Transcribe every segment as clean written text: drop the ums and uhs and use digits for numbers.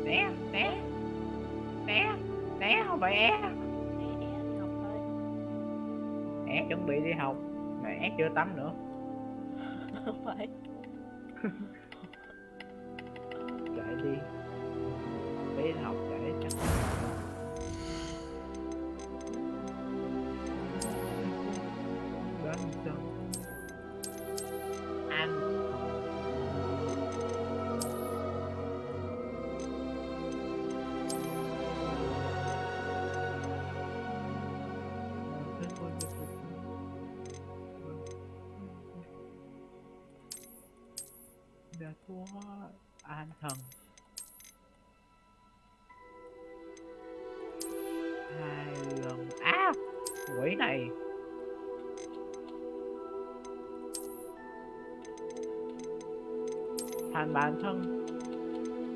Né né né né, không phải é. Đi học thôi. É chuẩn bị đi học mà é chưa tắm nữa. Không phải. Kệ đi, đi học kệ chắc. Đến sao anh đã quá an thần. Hai lần á, quỷ này thành bản thân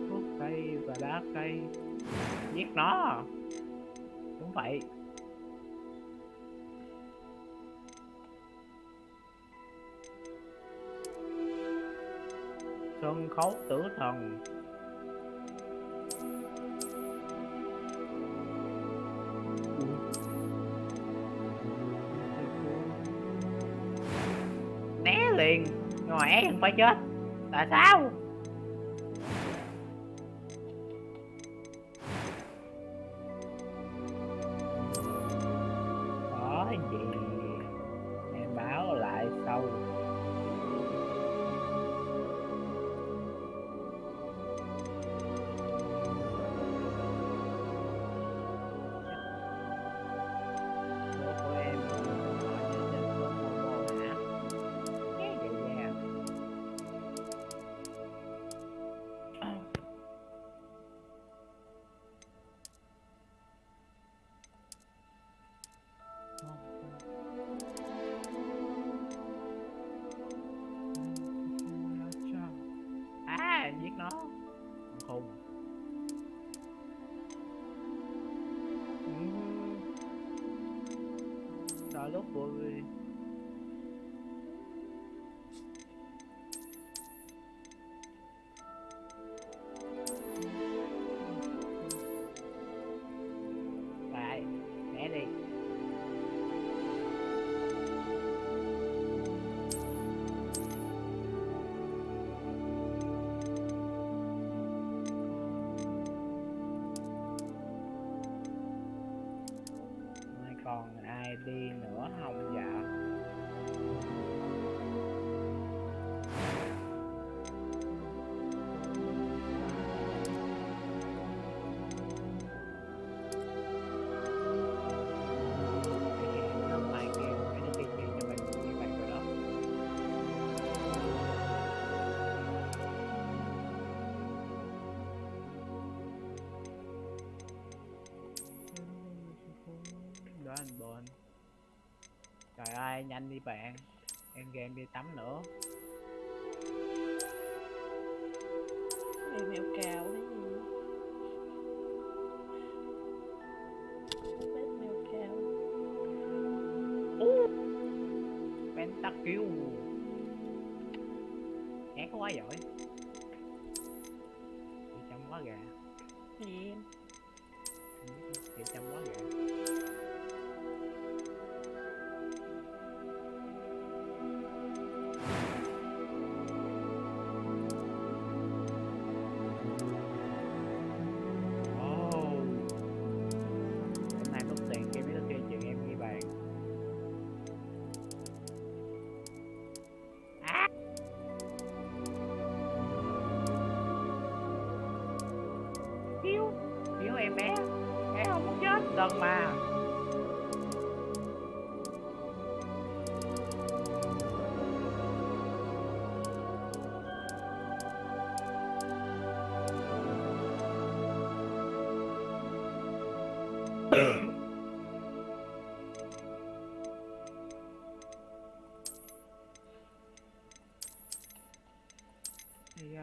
thuốc cây và đá cây, giết nó. Đúng vậy. Sân khấu tử thần. Né liền, ngoài é không phải chết. Tại sao? Có gì em báo lại sau. Bố của em hỏi cho trên số Momo hả? Nghe vậy nha. À, giết nó. Con khùng. Đôi lúc vui. Lại, né đi. Mai còn ai đi nữa không dạ? Mai kêu mấy đứa kia chia cho mình như vậy rồi đó. Đó anh Bon. Trời ơi nhanh đi bạn, em game đi tắm nữa. Mèo mèo cào hay gì? Bếp mèo cào. Pentakill. Nhát quá giỏi. Chị chăm quá gà. Gì em? Chị chăm quá gà. Hôm nay mất tiền kia mấy đứa kia chuyện em ghi bàn. Cứu, cứu em bé. Bé không muốn chết lần mà. Thì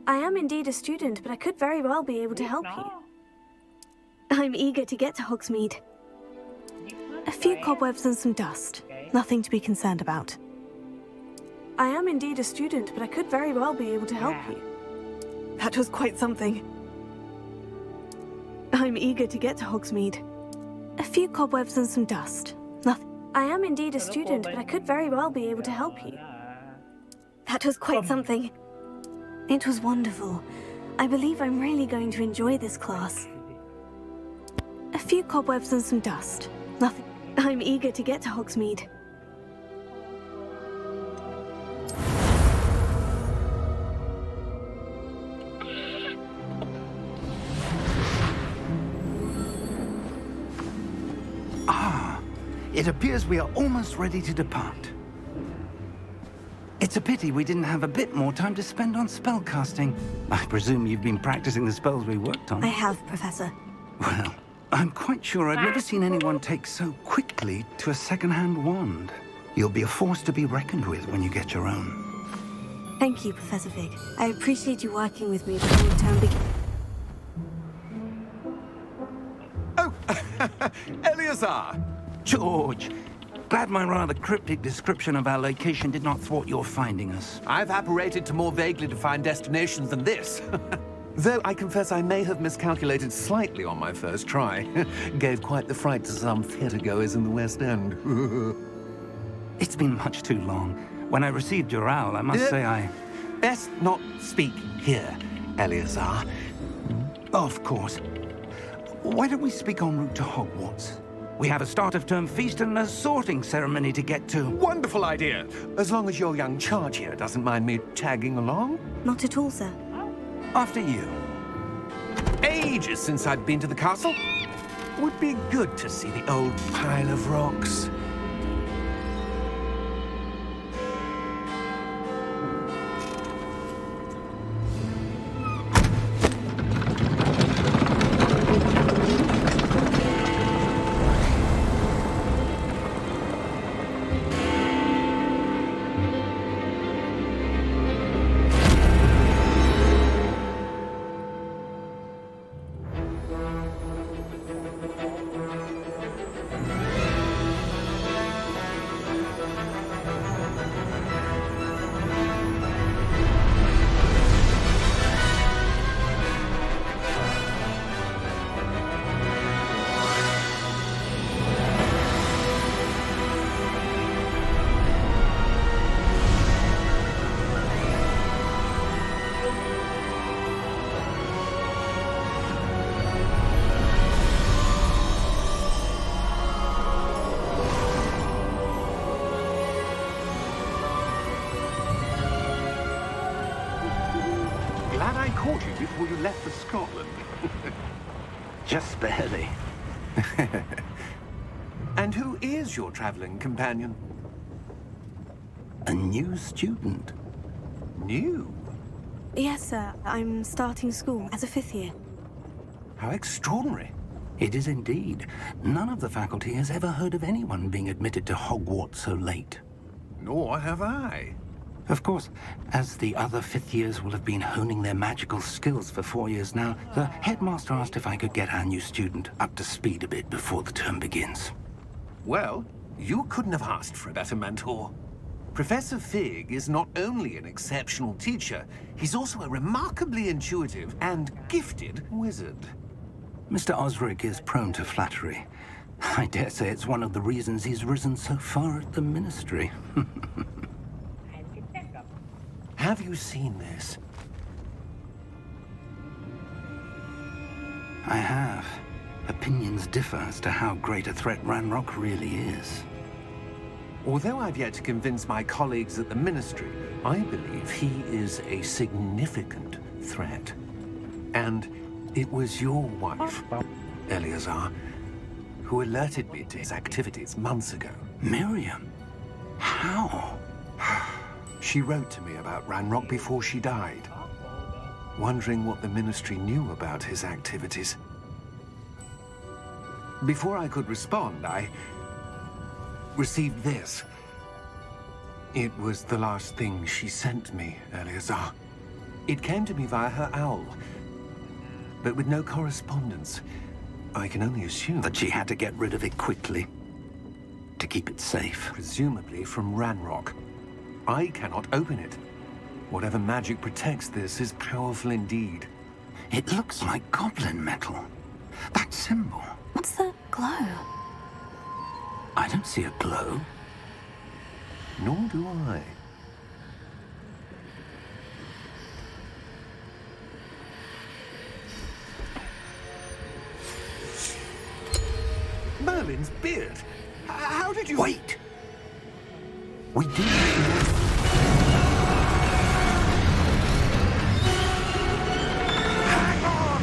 I am indeed a student, but I could very well be able to Giết help you. nó. I'm eager to get to Hogsmeade. Giết nó A few cho em. cobwebs and some dust. Okay. Nothing to be concerned about. I am indeed a student, but I could very well be able to help Yeah. you. That was quite something. I'm eager to get to Hogsmeade. A few cobwebs and some dust. Nothing. I am indeed a Sao nó student, vô but I bên could very well be able to help giờ you. là- That was quite Bum. something. It was wonderful. I believe I'm really going to enjoy this class. A few cobwebs and some dust. Nothing. I'm eager to get to Hogsmeade. It appears we are almost ready to depart. It's a pity we didn't have a bit more time to spend on spellcasting. I presume you've been practicing the spells we worked on. I have, Professor. Well, I'm quite sure I've never seen anyone take so quickly to a second-hand wand. You'll be a force to be reckoned with when you get your own. Thank you, Professor Fig. I appreciate you working with me before the term begins. Oh, Eleazar! George, glad my rather cryptic description of our location did not thwart your finding us. I've apparated to more vaguely defined destinations than this. Though I confess I may have miscalculated slightly on my first try. Gave quite the fright to some theatregoers in the West End. It's been much too long. When I received your owl, I must say I... Best not speak here, Eleazar. Of course. Why don't we speak en route to Hogwarts? We have a start-of-term feast and a sorting ceremony to get to. Wonderful idea! As long as your young charge here doesn't mind me tagging along. Not at all, sir. After you. Ages since I'd been to the castle. Would be good to see the old pile of rocks. Glad I caught you before you left for Scotland. Just barely. And who is your traveling companion? A new student. New? Yes, sir. I'm starting school as a 5th year. How extraordinary. It is indeed. None of the faculty has ever heard of anyone being admitted to Hogwarts so late. Nor have I. Of course, as the other 5th years will have been honing their magical skills for 4 years now, the headmaster asked if I could get our new student up to speed a bit before the term begins. Well, you couldn't have asked for a better mentor. Professor Fig is not only an exceptional teacher, he's also a remarkably intuitive and gifted wizard. Mr. Osric is prone to flattery. I dare say it's one of the reasons he's risen so far at the ministry. Have you seen this? I have. Opinions differ as to how great a threat Ranrock really is. Although I've yet to convince my colleagues at the Ministry, I believe he is a significant threat. And it was your wife, Eleazar, who alerted me to his activities months ago. Miriam? How? She wrote to me about Ranrock before she died, wondering what the Ministry knew about his activities. Before I could respond, I received this. It was the last thing she sent me, Eleazar. It came to me via her owl, but with no correspondence. I can only assume That she had to get rid of it quickly to keep it safe. presumably from Ranrock. I cannot open it. Whatever magic protects this is powerful indeed. It looks like goblin metal. That symbol. What's that glow? I don't see a glow. Nor do I. Merlin's beard. How did you... Wait! We do. Hang on!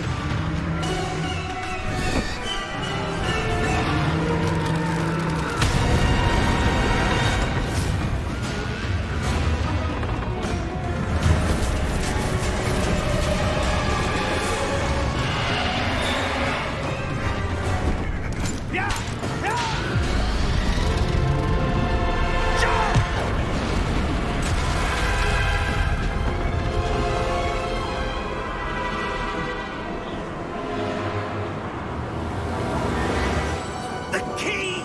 The key!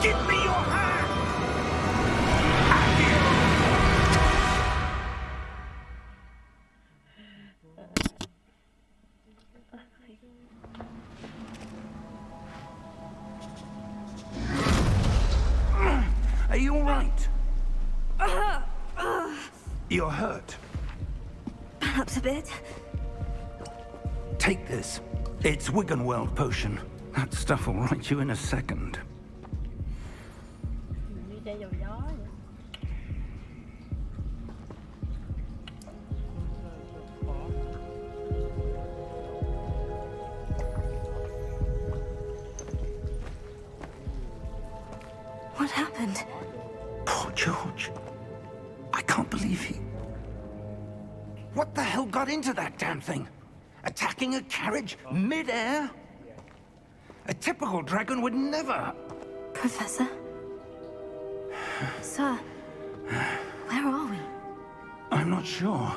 Give me your hand! Are you all right? You're hurt. Perhaps a bit. Take this. It's Wiggenweld potion. That stuff will right you in a second. มีใจหย่อย What happened? Poor George. I can't believe he... What the hell got into that damn thing? Attacking a carriage mid-air? A typical dragon would never... Professor? Sir, where are we? I'm not sure.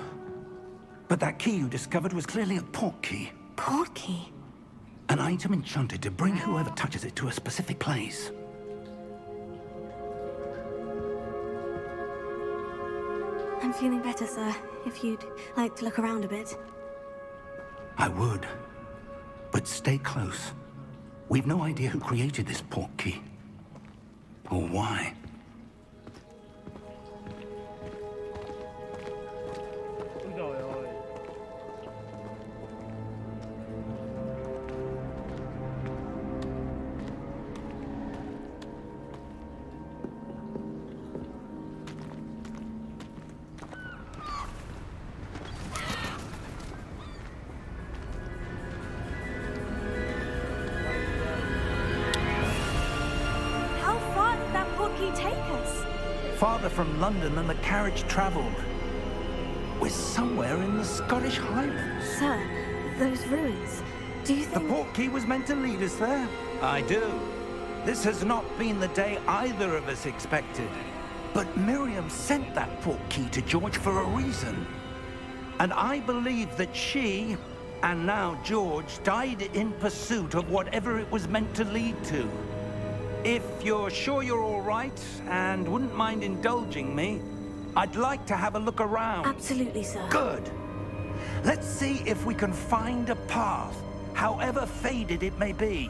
But that key you discovered was clearly a port key. Port key? An item enchanted to bring whoever touches it to a specific place. I'm feeling better, sir. If you'd like to look around a bit. I would. But stay close. We've no idea who created this port key. Or why. Ôi trời ơi. How far did that port key take us? Farther from London than the carriage travelled. We're somewhere in the Scottish Highlands. Sir, those ruins. Do you The think... port key was meant to lead us there? I do. This has not been the day either of us expected. But Miriam sent that port key to George for a reason. And I believe that she, and now George, died in pursuit of whatever it was meant to lead to. If you're sure you're all right, and wouldn't mind indulging me, I'd like to have a look around. Absolutely, sir. Good. Let's see if we can find a path, however faded it may be.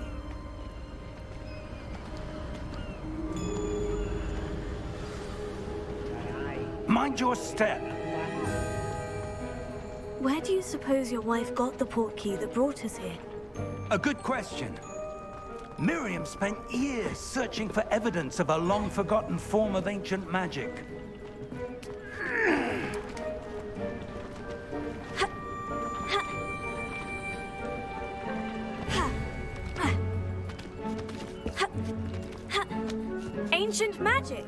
Mind your step. Where do you suppose your wife got the port key that brought us here? A good question. Miriam spent years searching for evidence of a long-forgotten form of ancient magic. Ancient magic?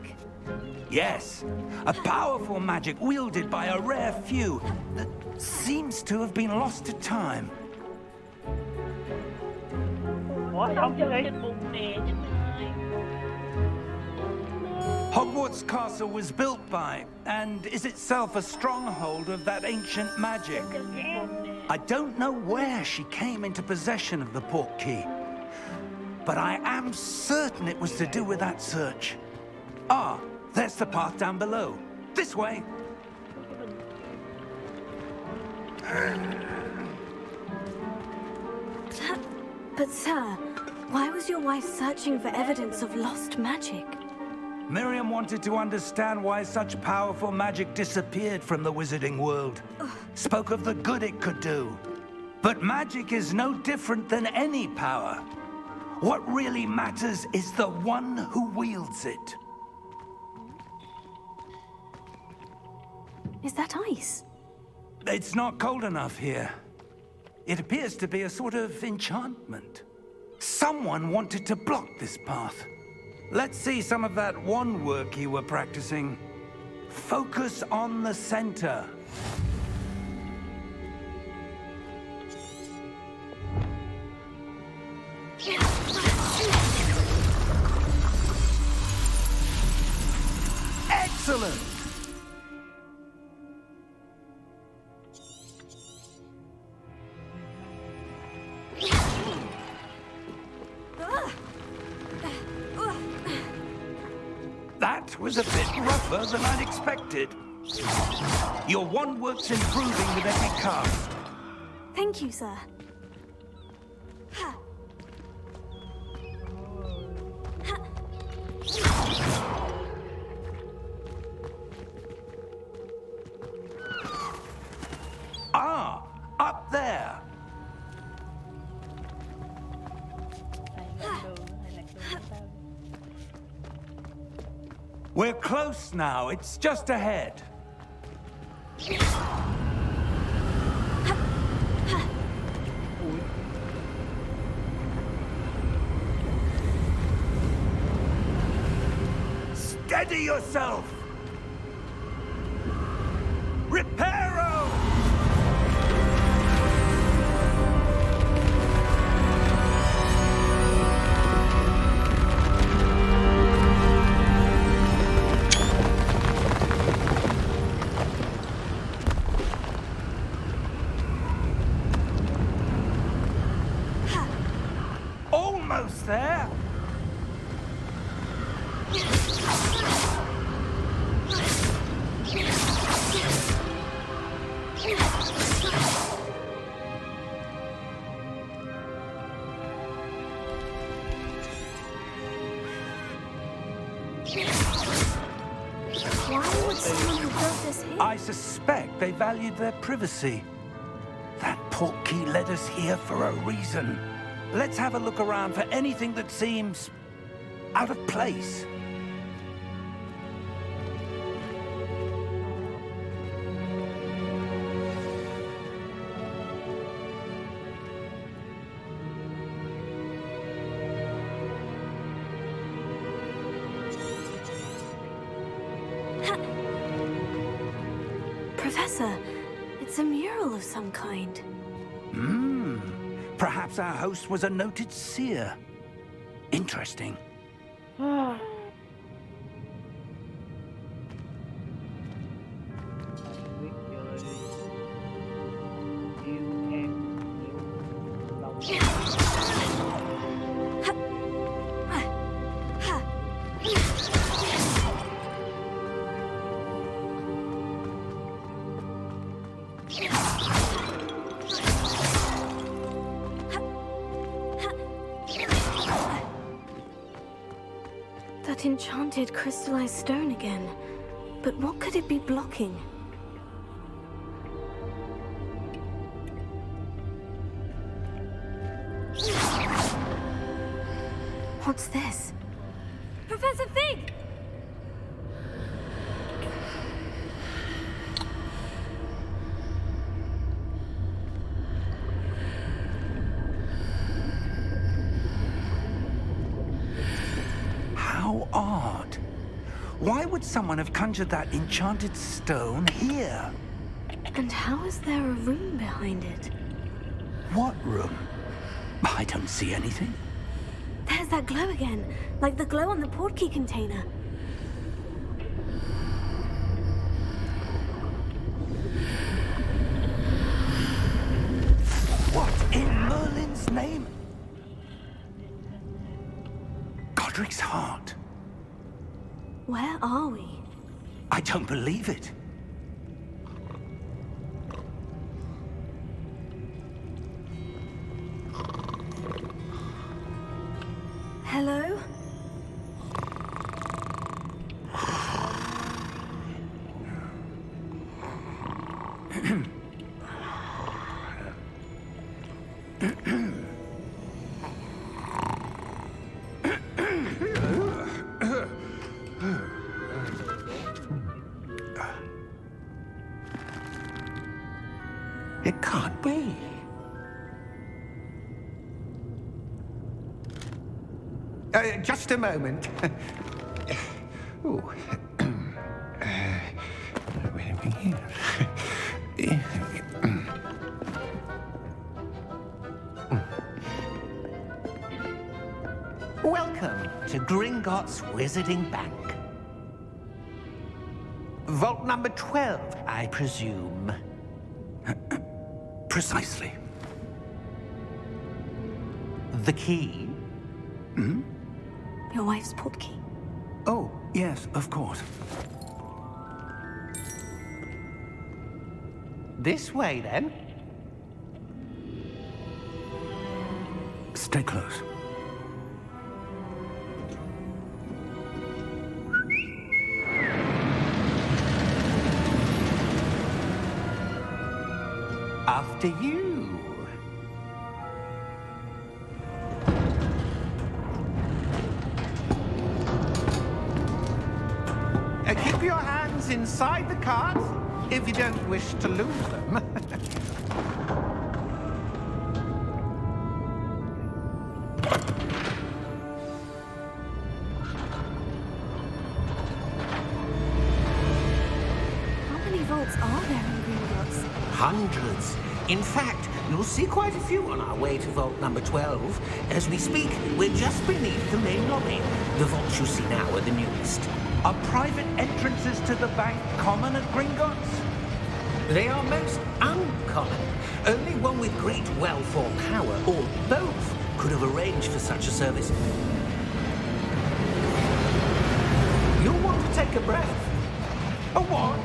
Yes, a powerful magic wielded by a rare few that seems to have been lost to time. Ủa Không không chứ chân đi. trên bụng nè chứ ai. Hogwarts God's castle was built by, and is itself a stronghold of that ancient magic. I don't know where she came into possession of the portkey, but I am certain it was to do with that search. Ah, there's the path down below. This way. But sir, why was your wife searching for evidence of lost magic? Miriam wanted to understand why such powerful magic disappeared from the wizarding world. Spoke of the good it could do. But magic is no different than any power. What really matters is the one who wields it. Is that ice? It's not cold enough here. It appears to be a sort of enchantment. Someone wanted to block this path. Let's see some of that wand work you were practicing. Focus on the center. Excellent! That was a bit rougher than I'd expected. Your wand work's improving with every cast. Thank you, sir. Ah, up there. We're close now. It's just ahead. Steady yourself! Reparo! Almost there. Why would someone who built this here? I suspect they valued their privacy. That portkey led us here for a reason. Let's have a look around for anything that seems out of place. Professor, it's a mural of some kind. Perhaps our host was a noted seer. Interesting. That enchanted crystallized stone again. But what could it be blocking? What's this? Professor Fig! How odd. Why would someone have conjured that enchanted stone here? And how is there a room behind it? What room? I don't see anything. There's that glow again, like the glow on the portkey container. Where are we? I don't believe it. Hello? It can't be. Just a moment. Oh. Wait a minute. Welcome to Gringotts Wizarding Bank. Vault number 12, I presume. Precisely. The key? Your wife's portkey. Oh, yes, of course. This way, then. Stay close. After you. Keep your hands inside the cart if you don't wish to lose them. How many vaults are there in Gringotts? Hundreds. In fact, you'll see quite a few on our way to vault number 12. As we speak, we're just beneath the main lobby. The vaults you see now are the newest. Are private entrances to the bank common at Gringotts? They are most uncommon. Only one with great wealth or power, or both, could have arranged for such a service. You'll want to take a breath. A what?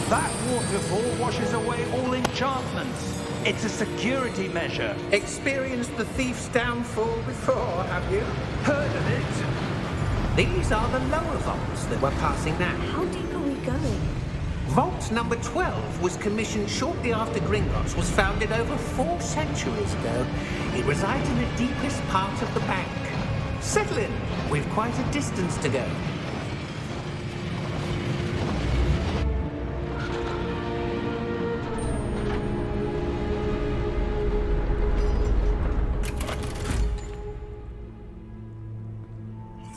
That waterfall washes away all enchantments. It's a security measure. Experienced the thief's downfall before, have you? Heard of it? These are the lower vaults that we're passing now. How deep are we going? Vault number 12 was commissioned shortly after Gringotts was founded over 4 centuries ago. It resides in the deepest part of the bank. Settle in. We've quite a distance to go.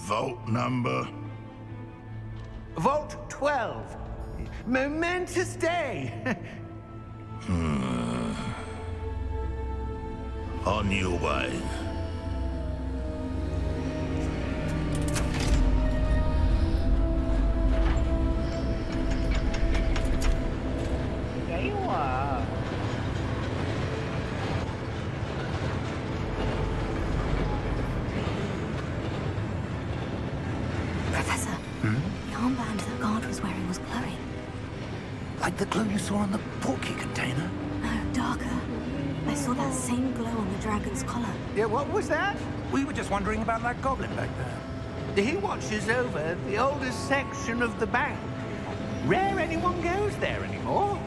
Vault number? Vault 12. Momentous day. On your way. Gáy quá à. Professor, the armband that guard was wearing was glowing. Like the glow you saw on the portkey container? No, darker. I saw that same glow on the dragon's collar. Yeah, what was that? We were just wondering about that goblin back there. He watches over the oldest section of the bank. Rare anyone goes there anymore.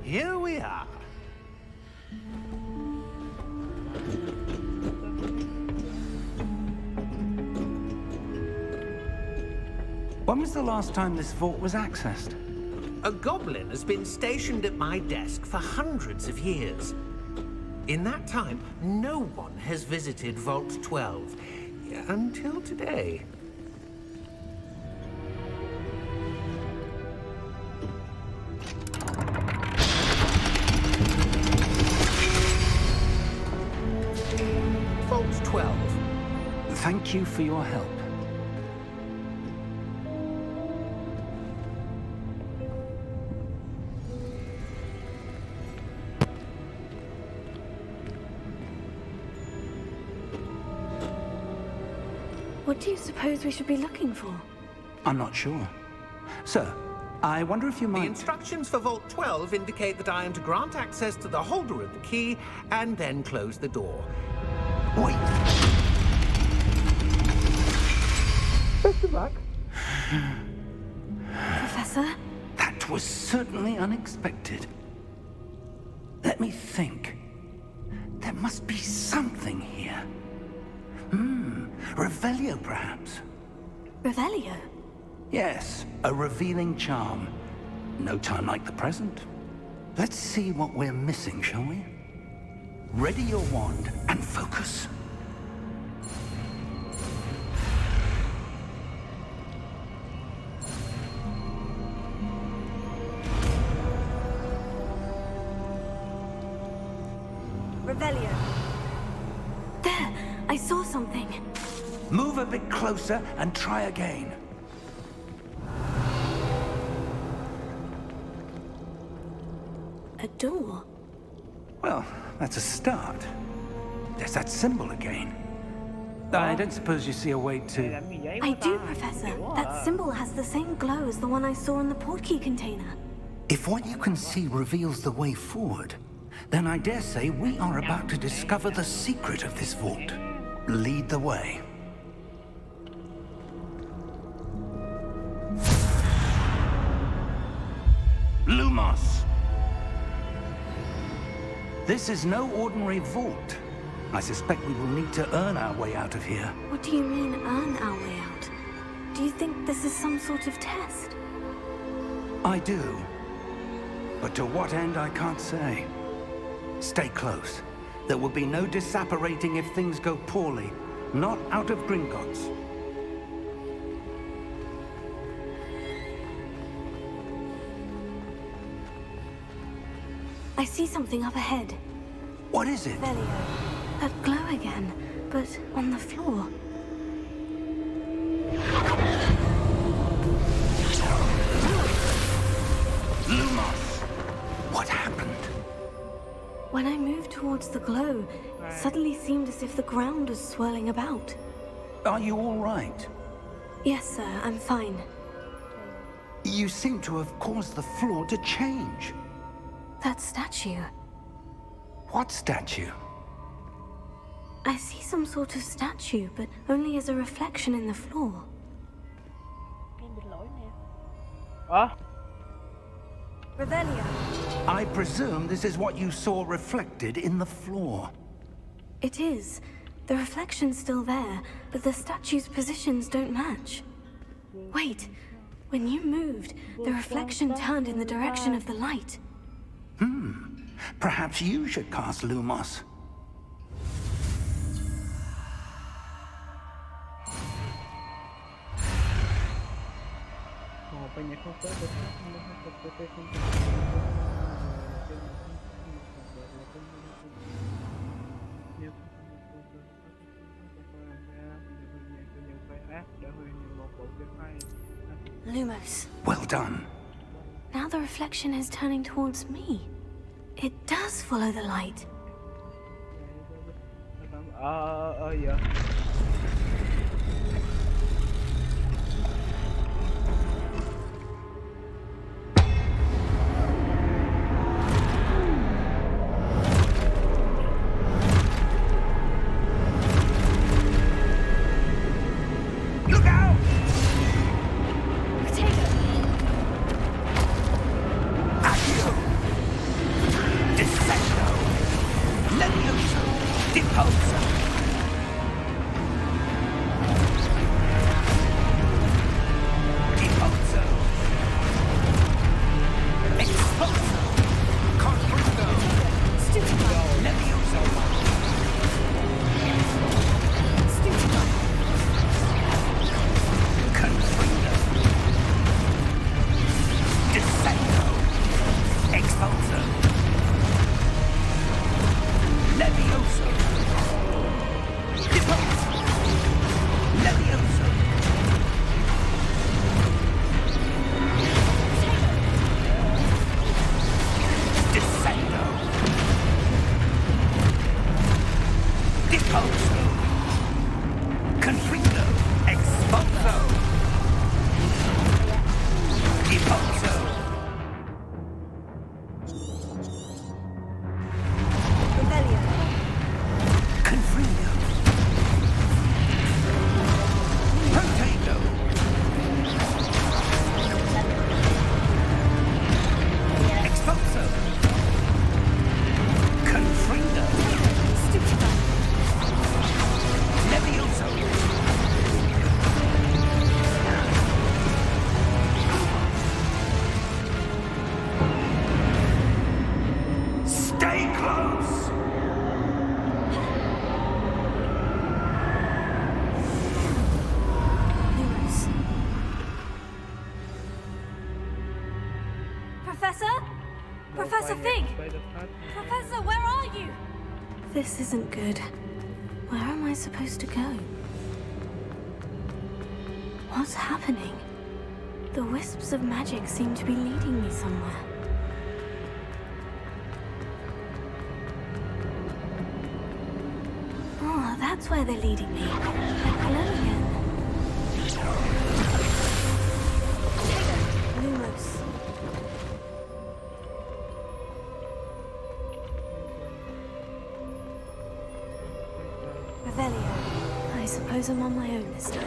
Here we are. When was the last time this vault was accessed? A goblin has been stationed at my desk for hundreds of years. In that time, no one has visited Vault 12. Until today. Vault 12. Thank you for your help. What do you suppose we should be looking for? I'm not sure. Sir, I wonder if you The might... instructions for Vault 12 indicate that I am to grant access to the holder of the key and then close the door. Wait. Best of luck. Professor? That was certainly unexpected. Let me think. There must be something here. Revelio, perhaps. Revelio? Yes, a revealing charm. No time like the present. Let's see what we're missing, shall we? Ready your wand and focus. Revelio. There! I saw something. Move a bit closer and try again. A door? Well, that's a start. There's that symbol again. I don't suppose you see a way Này to... làm gì vậy I quá do, ta? Professor. Hiểu à. That symbol has the same glow as the one I saw in the portkey container. If what you can see reveals the way forward, then I dare say we are about to discover the secret of this vault. Lead the way. Lumos! This is no ordinary vault. I suspect we will need to earn our way out of here. What do you mean, earn our way out? Do you think this is some sort of test? I do. But to what end, I can't say. Stay close. There will be no disapparating if things go poorly. Not out of Gringotts. I see something up ahead. What is it? Revelio. That glow again, but on the floor. Lumos! What happened? When I moved towards the glow, it suddenly seemed as if the ground was swirling about. Are you all right? Yes, sir, I'm fine. You seem to have caused the floor to change. That statue. What statue? I see some sort of statue, but only as a reflection in the floor. Pin bị lỗi nè. Ơ, Revelio. I presume this is what you saw reflected in the floor. It is. The reflection's still there, but the statue's positions don't match. Wait, when you moved, the reflection turned in the direction of the light. Perhaps you should cast Lumos. một bên nhạc không tới Lumos. Well done. Now the reflection is turning towards me. It does follow the light. Dạ. Look out! Accio! Descendo! Levioso! Deposo! Professor? Professor Fig! Professor, where are you? This isn't good. Where am I supposed to go? What's happening? The wisps of magic seem to be leading me somewhere. Oh, that's where they're leading me. They're glowing. Lumos. Revelio. I suppose I'm on my own this time.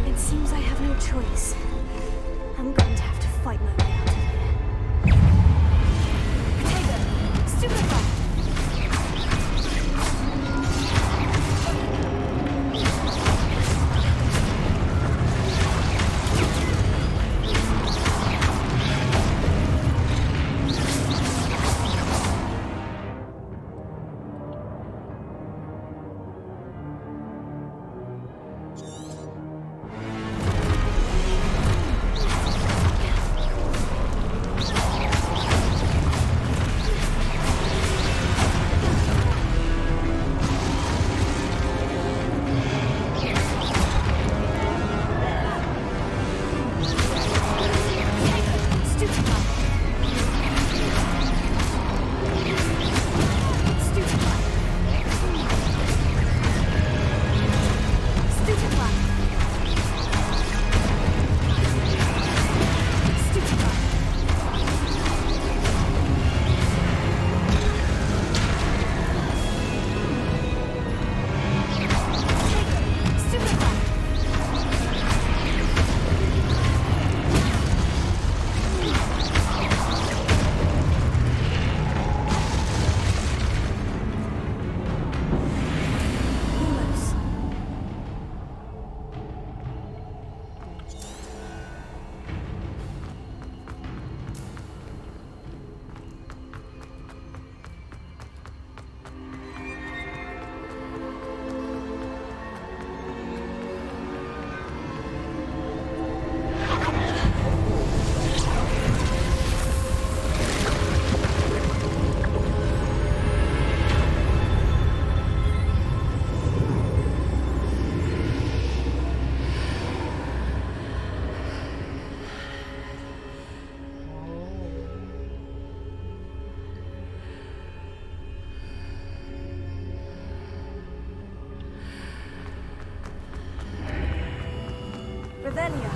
It seems I have no choice. I'm going to have to fight my way out of here. Potato! Stupefy! Revelio.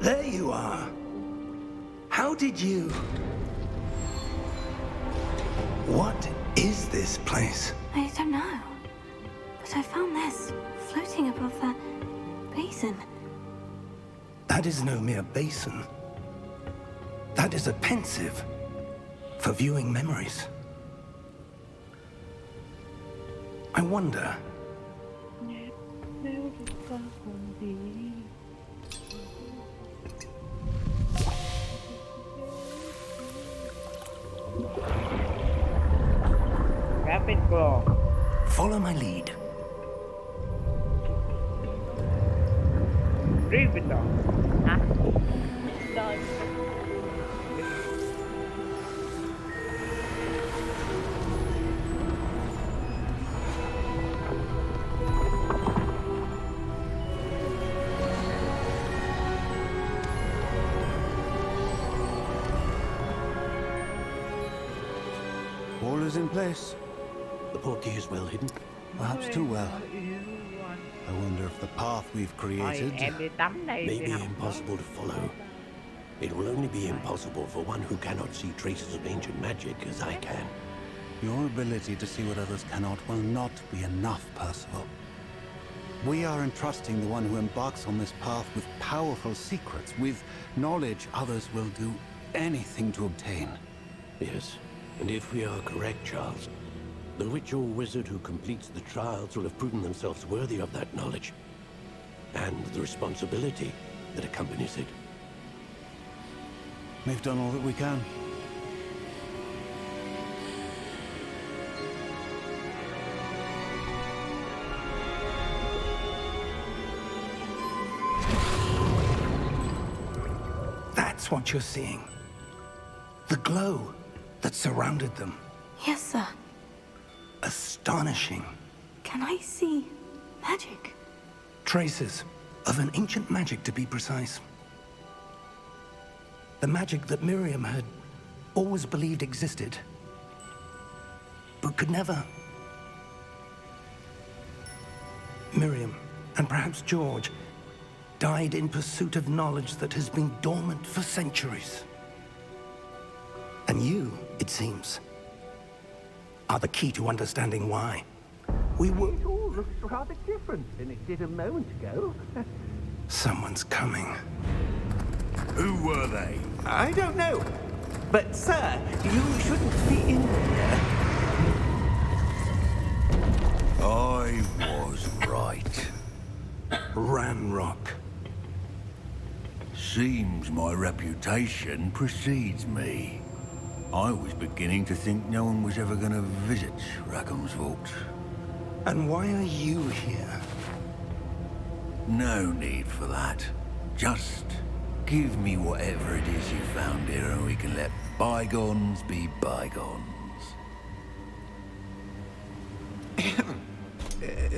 There you are. How did you... What is this place? I don't know. But I found this floating above that basin. That is no mere basin. That is a pensive for viewing memories. I wonder... Follow my lead. Riveto. Hả? Rồi. All is in place. The portkey is well hidden. Perhaps too well. I wonder if the path we've created... Em đi tắm đây May đi be học. impossible to follow. It will only be impossible for one who cannot see traces of ancient magic as I can. Your ability to see what others cannot will not be enough, Percival. We are entrusting the one who embarks on this path with powerful secrets, with knowledge others will do anything to obtain. Yes, and if we are correct, Charles, the witch or wizard who completes the trials will have proven themselves worthy of that knowledge, and the responsibility that accompanies it. We've done all that we can. That's what you're seeing. The glow that surrounded them. Yes, sir. Astonishing. Can I see magic? Traces of an ancient magic, to be precise. The magic that Miriam had always believed existed, but could never. Miriam, and perhaps George, died in pursuit of knowledge that has been dormant for centuries. And you, it seems, are the key to understanding why. We were... It all looks rather different than it did a moment ago. Someone's coming. Who were they? I don't know. But, sir, you shouldn't be in here. I was right. Ranrock. Seems my reputation precedes me. I was beginning to think no one was ever going to visit Rackham's vault. And why are you here? No need for that. Just give me whatever it is you found here and we can let bygones be bygones.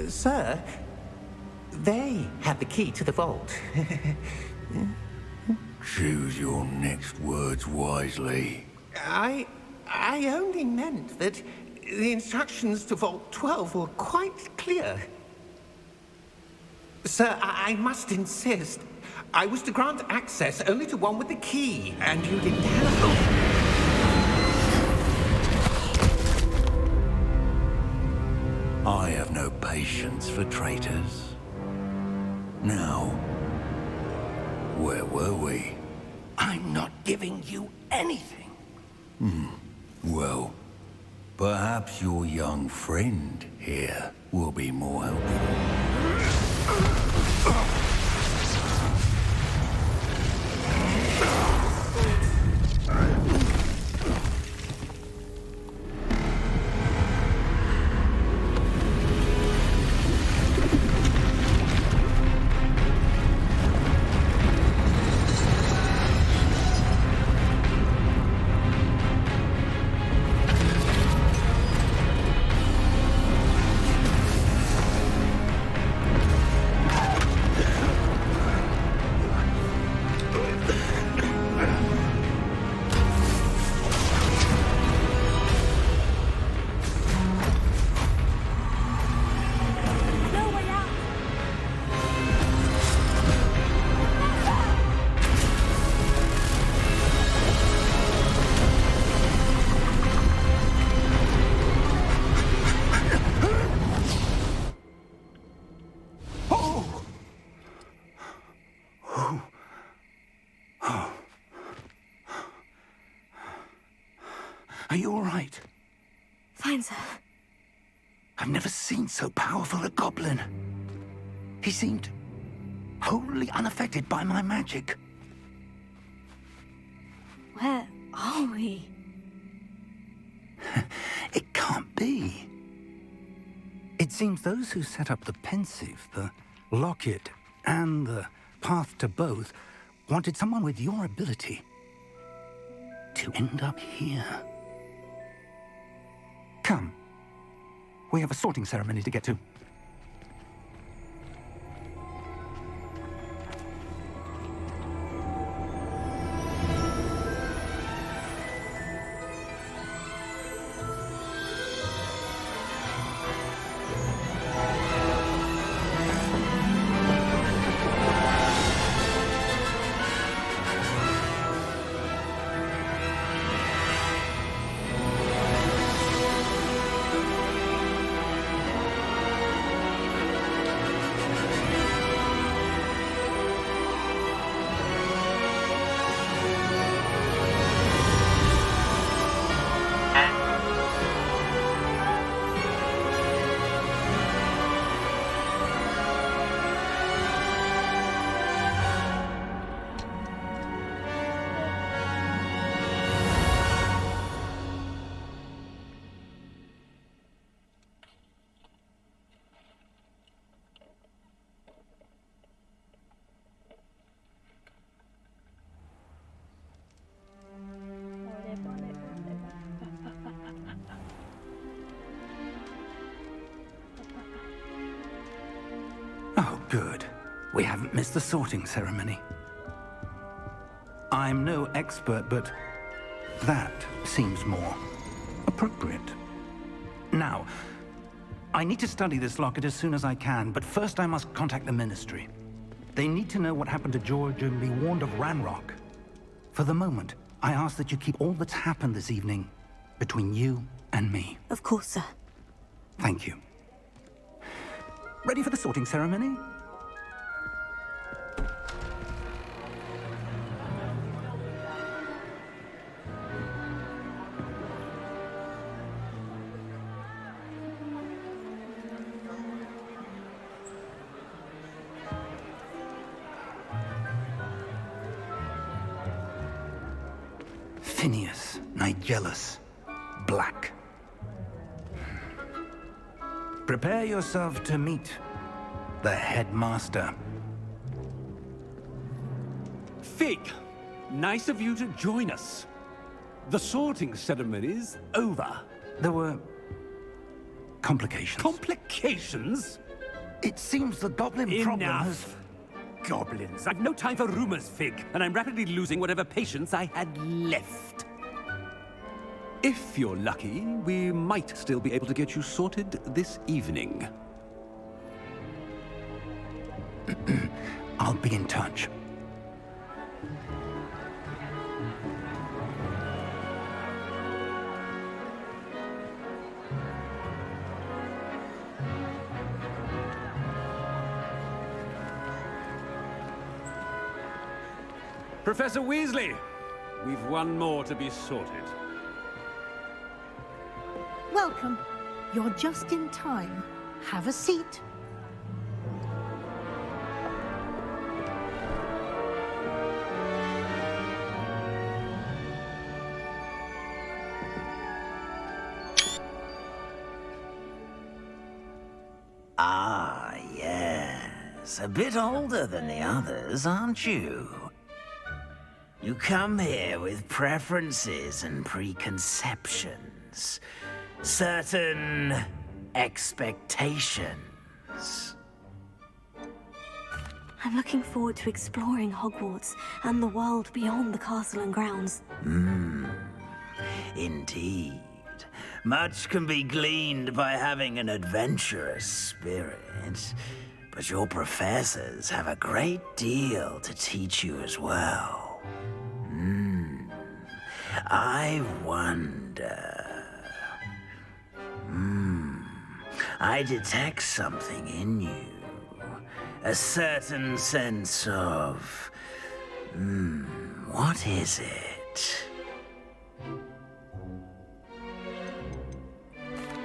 Sir, they have the key to the vault. Choose your next words wisely. I only meant that the instructions to Vault 12 were quite clear. Sir, I must insist. I was to grant access only to one with the key, and you didn't have... I have no patience for traitors. Now, where were we? I'm not giving you anything. Well, perhaps your young friend here will be more helpful. Are you all right? Fine, sir. I've never seen so powerful a goblin. He seemed wholly unaffected by my magic. Where are we? It can't be. It seems those who set up the pensive, the locket, and the path to both wanted someone with your ability to end up here. Come. We have a sorting ceremony to get to. Good. We haven't missed the sorting ceremony. I'm no expert, but that seems more appropriate. Now, I need to study this locket as soon as I can, but first I must contact the Ministry. They need to know what happened to George and be warned of Ranrock. For the moment, I ask that you keep all that's happened this evening between you and me. Of course, sir. Thank you. Ready for the sorting ceremony? Phineas, Nigellus, Black. Prepare yourself to meet the headmaster. Fig, nice of you to join us. The sorting ceremony's over. There were complications. Complications? It seems the goblin problem has... Enough. Goblins. I've no time for rumors, Fig, and I'm rapidly losing whatever patience I had left. If you're lucky, we might still be able to get you sorted this evening. I'll be in touch. Professor Weasley, we've one more to be sorted. Welcome. You're just in time. Have a seat. Ah, yes. A bit older than the others, aren't you? You come here with preferences and preconceptions. Certain expectations. I'm looking forward to exploring Hogwarts and the world beyond the castle and grounds. Indeed. Much can be gleaned by having an adventurous spirit, but your professors have a great deal to teach you as well. I wonder... I detect something in you. A certain sense of... what is it?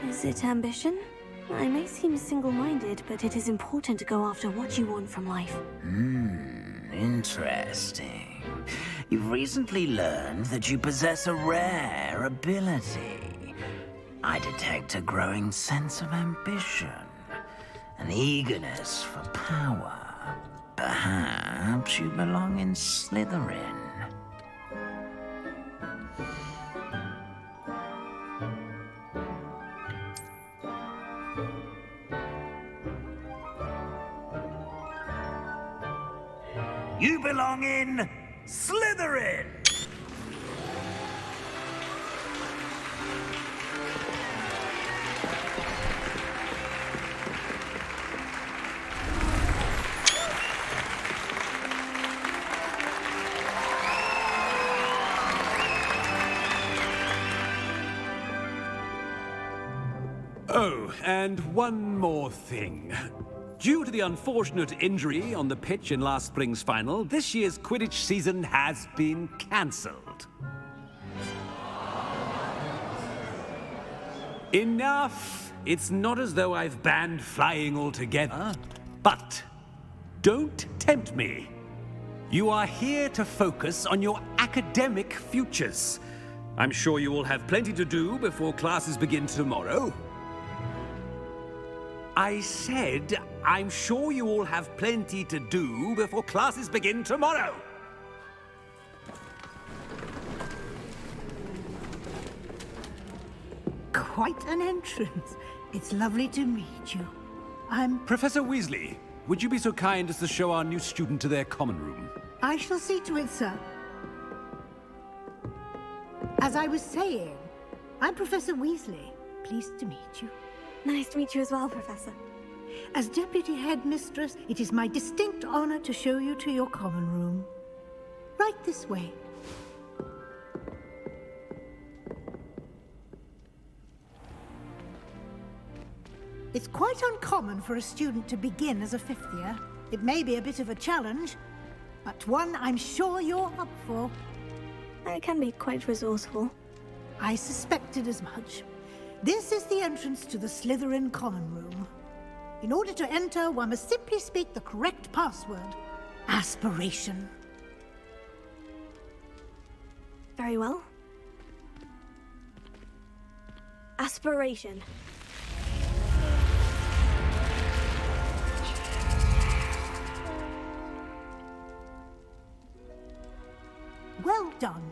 Is it ambition? I may seem single-minded, but it is important to go after what you want from life. Interesting. You've recently learned that you possess a rare ability. I detect a growing sense of ambition, an eagerness for power. Perhaps you belong in Slytherin. You belong in Slytherin! Oh, and one more thing. Due to the unfortunate injury on the pitch in last spring's final, this year's Quidditch season has been cancelled. Enough! It's not as though I've banned flying altogether, but don't tempt me. You are here to focus on your academic futures. I'm sure you will have plenty to do before classes begin tomorrow. I said, I'm sure you all have plenty to do before classes begin tomorrow. Quite an entrance. It's lovely to meet you. I'm... Professor Weasley, would you be so kind as to show our new student to their common room? I shall see to it, sir. As I was saying, I'm Professor Weasley. Pleased to meet you. Nice to meet you as well, Professor. As Deputy Headmistress, it is my distinct honor to show you to your common room. Right this way. It's quite uncommon for a student to begin as a fifth year. It may be a bit of a challenge, but one I'm sure you're up for. I can be quite resourceful. I suspected as much. This is the entrance to the Slytherin common room. In order to enter, one must simply speak the correct password. Aspiration. Very well. Aspiration. Well done.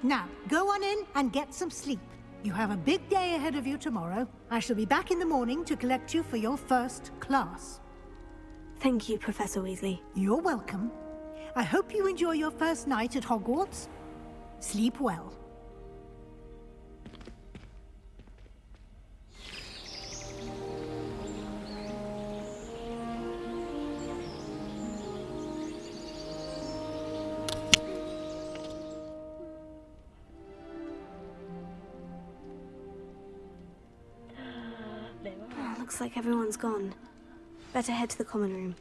Now, go on in and get some sleep. You have a big day ahead of you tomorrow. I shall be back in the morning to collect you for your first class. Thank you, Professor Weasley. You're welcome. I hope you enjoy your first night at Hogwarts. Sleep well. Oh, looks like everyone's gone. Better head to the common room.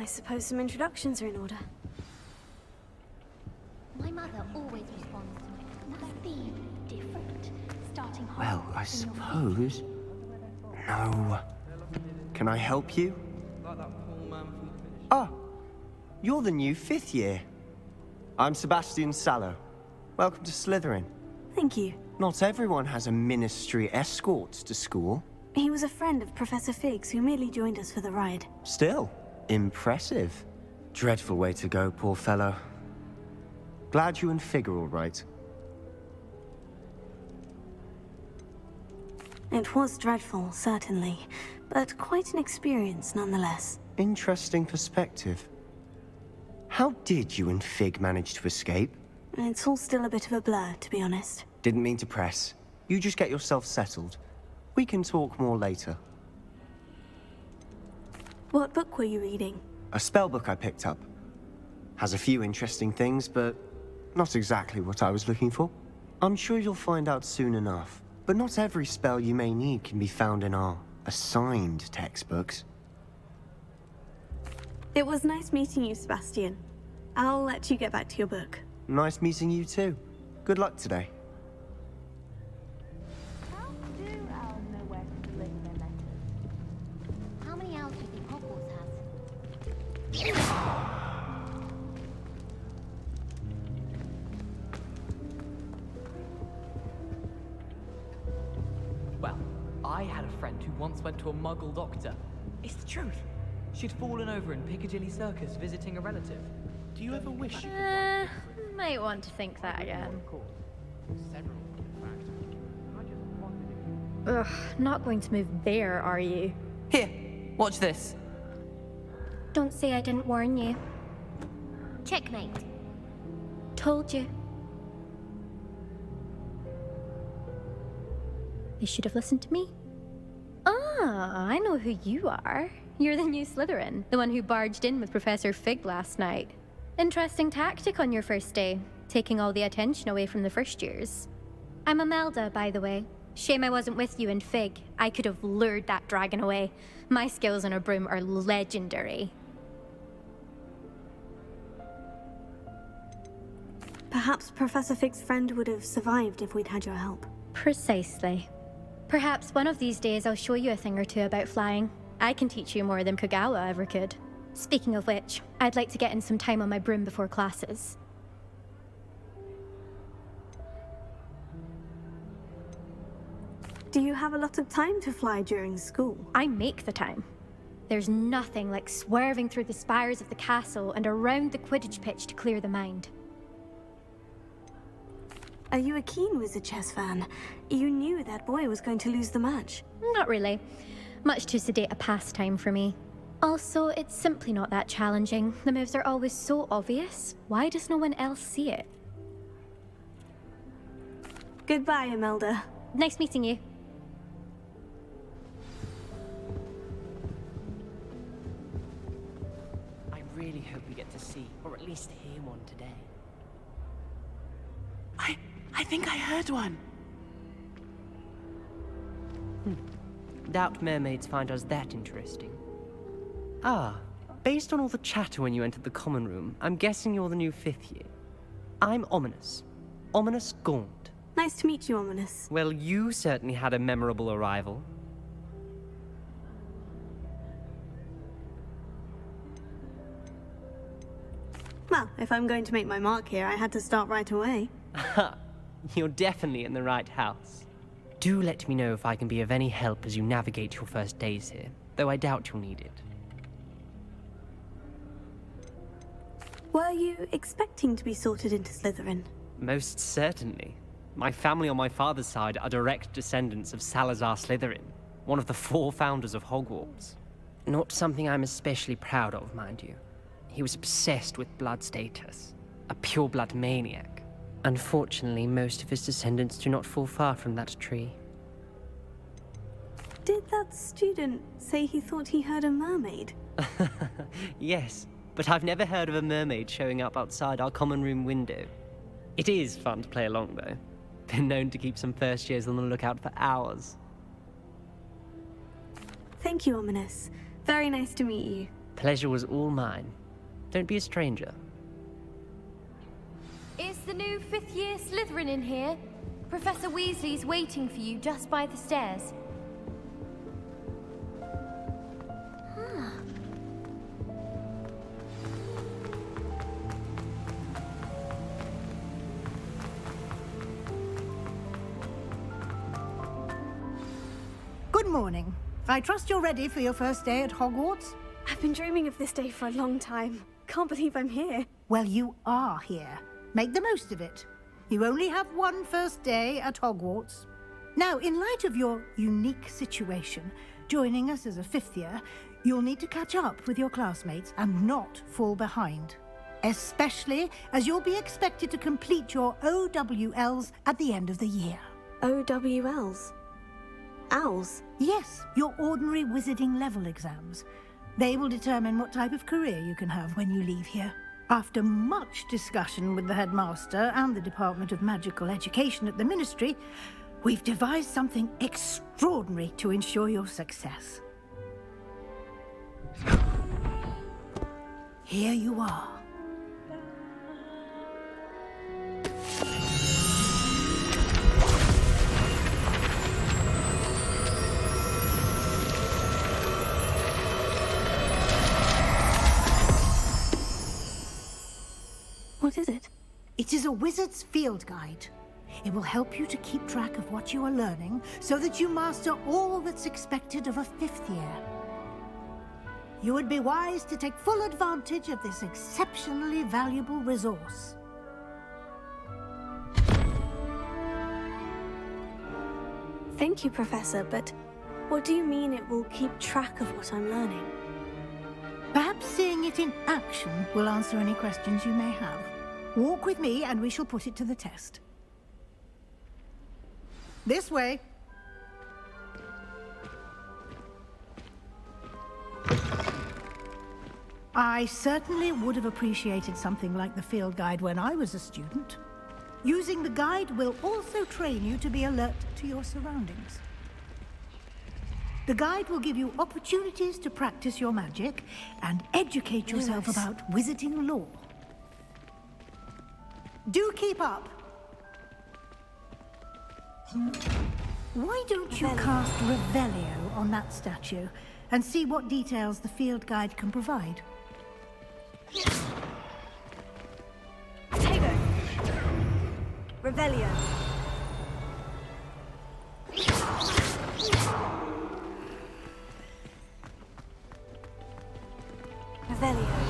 I suppose some introductions are in order. My mother always responds to me. Must be different. Starting Well, I suppose. No. Can I help you? Ah, you're the new fifth year. I'm Sebastian Sallow. Welcome to Slytherin. Thank you. Not everyone has a ministry escort to school. He was a friend of Professor Fig's who merely joined us for the ride. Still, impressive. Dreadful way to go, poor fellow. Glad you and Fig are all right. It was dreadful, certainly, but quite an experience nonetheless. Interesting perspective. How did you and Fig manage to escape? It's all still a bit of a blur, to be honest. Didn't mean to press. You just get yourself settled. We can talk more later. What book were you reading? A spell book I picked up. Has a few interesting things, but not exactly what I was looking for. I'm sure you'll find out soon enough. But not every spell you may need can be found in our assigned textbooks. It was nice meeting you, Sebastian. I'll let you get back to your book. Nice meeting you too. Good luck today. How do owls know where to deliver their letters? How many owls do you think Hogwarts has? Well, I had a friend who once went to a Muggle doctor. It's the truth. She'd fallen over in Piccadilly Circus visiting a relative. Do you ever wish you could Might want to think that again. Ugh, not going to move there, are you? Here, watch this. Don't say I didn't warn you. Checkmate. Told you. They should have listened to me. Ah, I know who you are. You're the new Slytherin, the one who barged in with Professor Fig last night. Interesting tactic on your first day, taking all the attention away from the first years. I'm Imelda, by the way. Shame I wasn't with you in Fig. I could have lured that dragon away. My skills on a broom are legendary. Perhaps Professor Fig's friend would have survived if we'd had your help. Precisely. Perhaps one of these days I'll show you a thing or two about flying. I can teach you more than Kogawa ever could. Speaking of which, I'd like to get in some time on my broom before classes. Do you have a lot of time to fly during school? I make the time. There's nothing like swerving through the spires of the castle and around the Quidditch pitch to clear the mind. Are you a keen Wizard chess fan? You knew that boy was going to lose the match. Not really. Much too sedate a pastime for me. Also, it's simply not that challenging. The moves are always so obvious. Why does no one else see it? Goodbye, Imelda. Nice meeting you. I really hope we get to see, or at least hear one today. I think I heard one. Doubt mermaids find us that interesting. Ah, based on all the chatter when you entered the common room, I'm guessing you're the new 5th year. I'm Ominous. Ominous Gaunt. Nice to meet you, Ominous. Well, you certainly had a memorable arrival. Well, if I'm going to make my mark here, I had to start right away. Ha! You're definitely in the right house. Do let me know if I can be of any help as you navigate your first days here, though I doubt you'll need it. Were you expecting to be sorted into Slytherin? Most certainly. My family on my father's side are direct descendants of Salazar Slytherin, one of the 4 founders of Hogwarts. Not something I'm especially proud of, mind you. He was obsessed with blood status, a pure-blood maniac. Unfortunately, most of his descendants do not fall far from that tree. Did that student say he thought he heard a mermaid? Yes, but I've never heard of a mermaid showing up outside our common room window. It is fun to play along, though. Been known to keep some first years on the lookout for hours. Thank you, Ominous. Very nice to meet you. Pleasure was all mine. Don't be a stranger. Is the new 5th year Slytherin in here? Professor Weasley's waiting for you just by the stairs. Good morning. I trust you're ready for your first day at Hogwarts? I've been dreaming of this day for a long time. Can't believe I'm here. Well, you are here. Make the most of it. You only have one first day at Hogwarts. Now, in light of your unique situation, joining us as a 5th year, you'll need to catch up with your classmates and not fall behind. Especially as you'll be expected to complete your OWLs at the end of the year. OWLs? Owls? Yes, your ordinary wizarding level exams. They will determine what type of career you can have when you leave here. After much discussion with the headmaster and the Department of Magical Education at the Ministry, we've devised something extraordinary to ensure your success. Here you are. What is it? It is a wizard's field guide. It will help you to keep track of what you are learning so that you master all that's expected of a 5th year. You would be wise to take full advantage of this exceptionally valuable resource. Thank you, Professor, but what do you mean it will keep track of what I'm learning? Perhaps seeing it in action will answer any questions you may have. Walk with me and we shall put it to the test. This way. I certainly would have appreciated something like the field guide when I was a student. Using the guide will also train you to be alert to your surroundings. The guide will give you opportunities to practice your magic and educate yourself about wizarding lore. Do keep up! Why don't you cast Revelio on that statue and see what details the field guide can provide? Tego! Revelio. Revelio.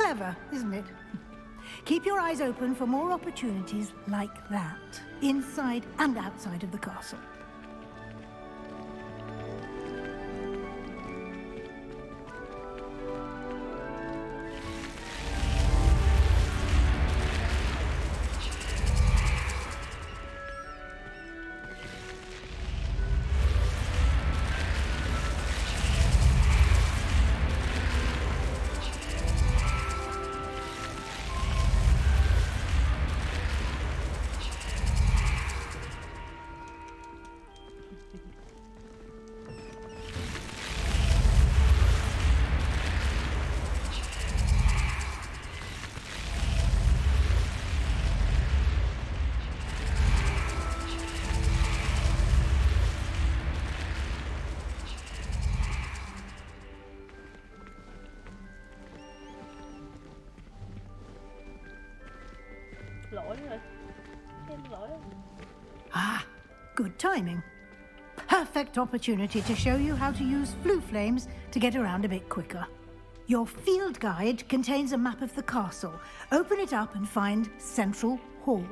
Clever, isn't it? Keep your eyes open for more opportunities like that, inside and outside of the castle. Lỗi rồi. Em lỗi rồi. Ah, good timing. Perfect opportunity to show you how to use flue flames to get around a bit quicker. Your field guide contains a map of the castle. Open it up and find Central Hall.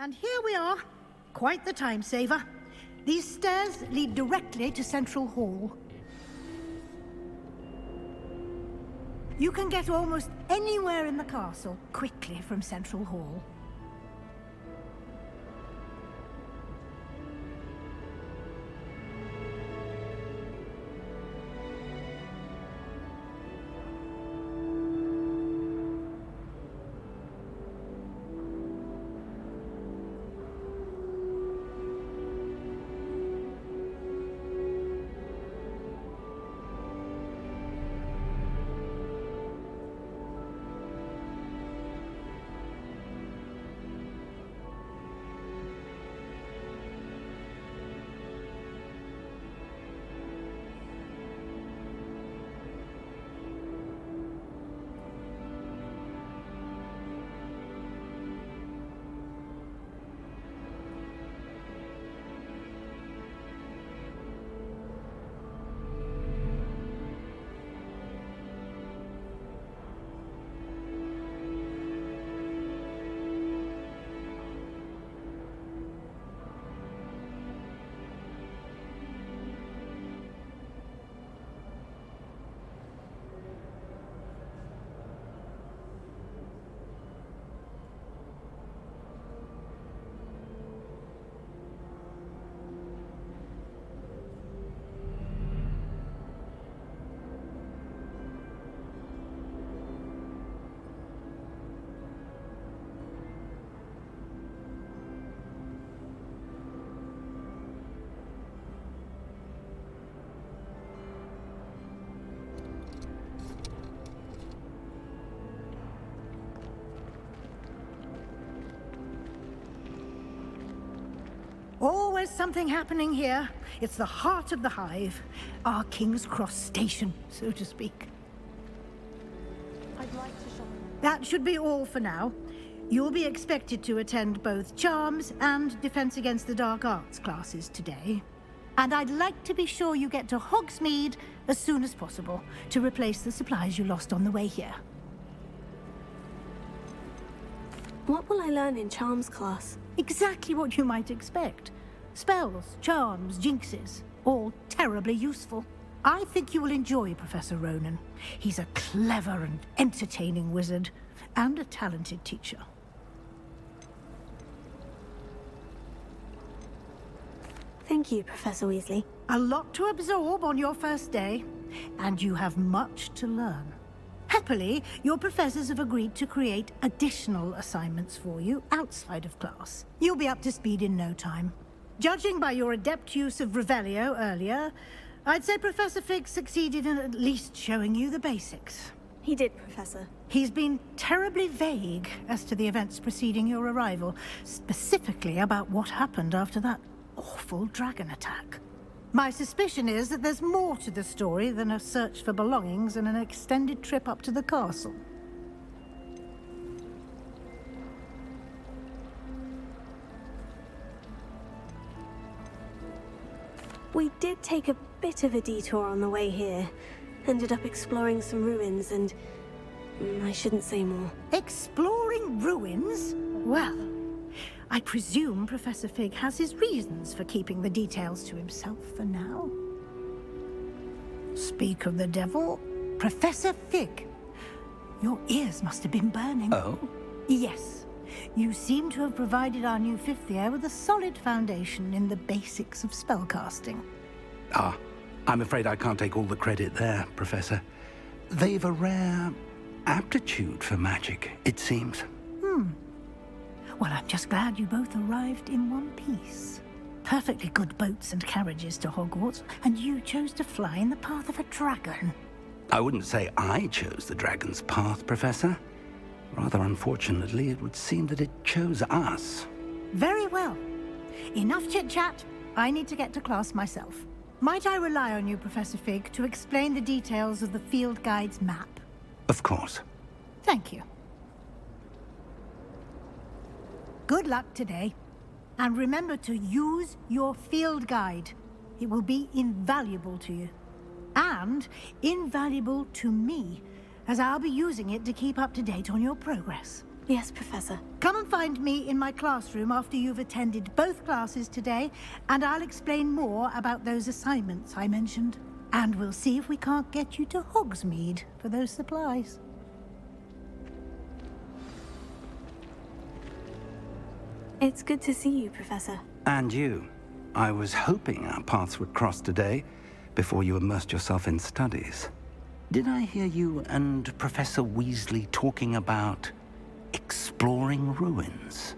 And here we are. Quite the time saver. These stairs lead directly to Central Hall. You can get almost anywhere in the castle quickly from Central Hall. Always something happening here. It's the heart of the hive. Our King's Cross station, so to speak. I'd like to shop. That should be all for now. You'll be expected to attend both Charms and Defense Against the Dark Arts classes today. And I'd like to be sure you get to Hogsmeade as soon as possible to replace the supplies you lost on the way here. What will I learn in Charms class? Exactly what you might expect. Spells, charms, jinxes, all terribly useful. I think you will enjoy Professor Ronan. He's a clever and entertaining wizard, and a talented teacher. Thank you, Professor Weasley. A lot to absorb on your first day, and you have much to learn. Happily, your professors have agreed to create additional assignments for you outside of class. You'll be up to speed in no time. Judging by your adept use of Revelio earlier, I'd say Professor Fig succeeded in at least showing you the basics. He did, Professor. He's been terribly vague as to the events preceding your arrival, specifically about what happened after that awful dragon attack. My suspicion is that there's more to the story than a search for belongings and an extended trip up to the castle. We did take a bit of a detour on the way here. Ended up exploring some ruins and... I shouldn't say more. Exploring ruins? Well, I presume Professor Fig has his reasons for keeping the details to himself for now. Speak of the devil, Professor Fig. Your ears must have been burning. Oh? Yes. You seem to have provided our new fifth year with a solid foundation in the basics of spellcasting. Ah, I'm afraid I can't take all the credit there, Professor. They've a rare aptitude for magic, it seems. Well, I'm just glad you both arrived in one piece. Perfectly good boats and carriages to Hogwarts, and you chose to fly in the path of a dragon. I wouldn't say I chose the dragon's path, Professor. Rather unfortunately, it would seem that it chose us. Very well. Enough chit-chat. I need to get to class myself. Might I rely on you, Professor Fig, to explain the details of the field guide's map? Of course. Thank you. Good luck today. And remember to use your field guide. It will be invaluable to you. And invaluable to me, as I'll be using it to keep up to date on your progress. Yes, Professor. Come and find me in my classroom after you've attended both classes today, and I'll explain more about those assignments I mentioned. And we'll see if we can't get you to Hogsmeade for those supplies. It's good to see you, Professor. And you. I was hoping our paths would cross today, before you immersed yourself in studies. Did I hear you and Professor Weasley talking about exploring ruins?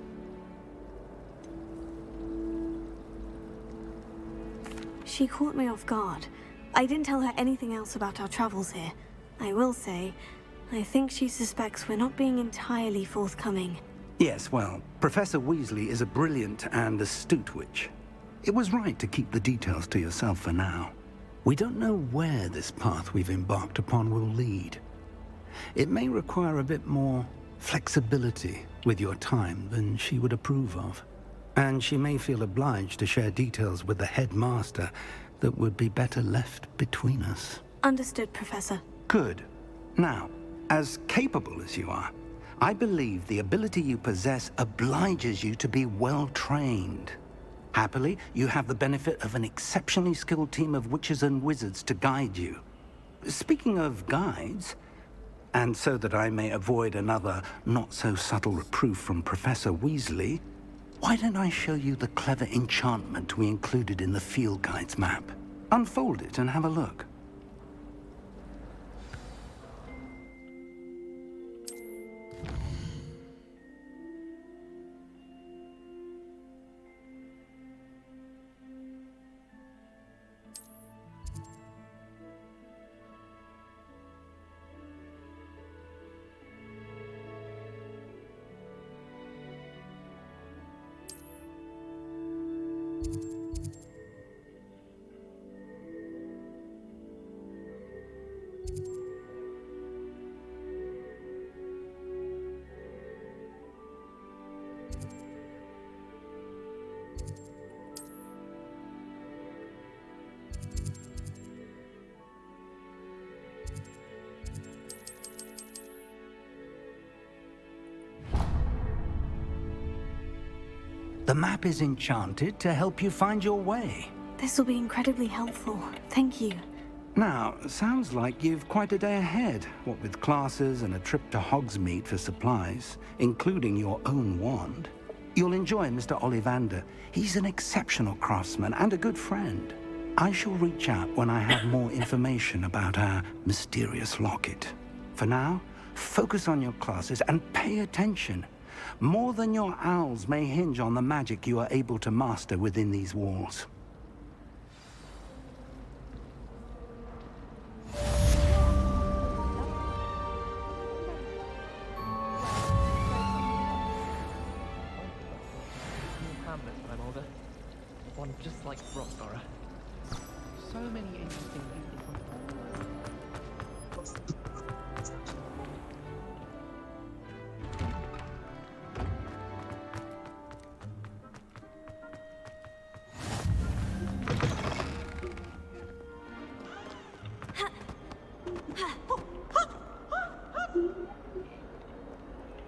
She caught me off guard. I didn't tell her anything else about our travels here. I will say, I think she suspects we're not being entirely forthcoming. Yes, well, Professor Weasley is a brilliant and astute witch. It was right to keep the details to yourself for now. We don't know where this path we've embarked upon will lead. It may require a bit more flexibility with your time than she would approve of. And she may feel obliged to share details with the headmaster that would be better left between us. Understood, Professor. Good. Now, as capable as you are, I believe the ability you possess obliges you to be well-trained. Happily, you have the benefit of an exceptionally skilled team of witches and wizards to guide you. Speaking of guides, and so that I may avoid another not-so-subtle reproof from Professor Weasley, why don't I show you the clever enchantment we included in the field guide's map? Unfold it and have a look. The map is enchanted to help you find your way. This will be incredibly helpful. Thank you. Now, sounds like you've quite a day ahead, what with classes and a trip to Hogsmeade for supplies, including your own wand. You'll enjoy Mr. Ollivander. He's an exceptional craftsman and a good friend. I shall reach out when I have more information about our mysterious locket. For now, focus on your classes and pay attention. More than your owls may hinge on the magic you are able to master within these walls. One just like Roxborough. So many interesting people from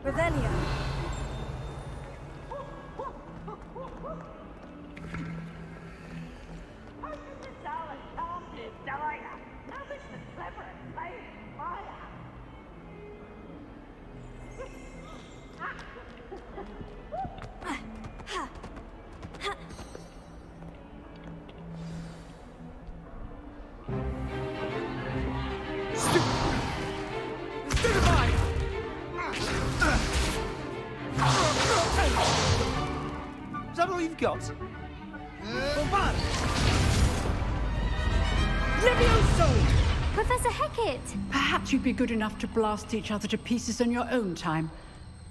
Revelio. Is that all you've got? Levioso! Professor Hecat! Perhaps you'd be good enough to blast each other to pieces on your own time.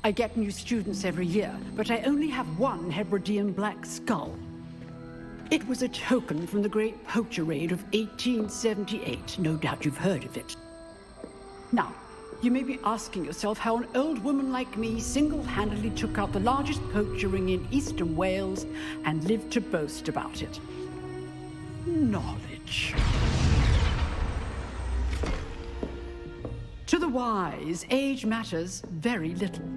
I get new students every year, but I only have one Hebridean black skull. It was a token from the Great Poacher Raid of 1878. No doubt you've heard of it. Now, you may be asking yourself how an old woman like me single-handedly took out the largest poacher ring in eastern Wales and lived to boast about it. Knowledge. To the wise, age matters very little.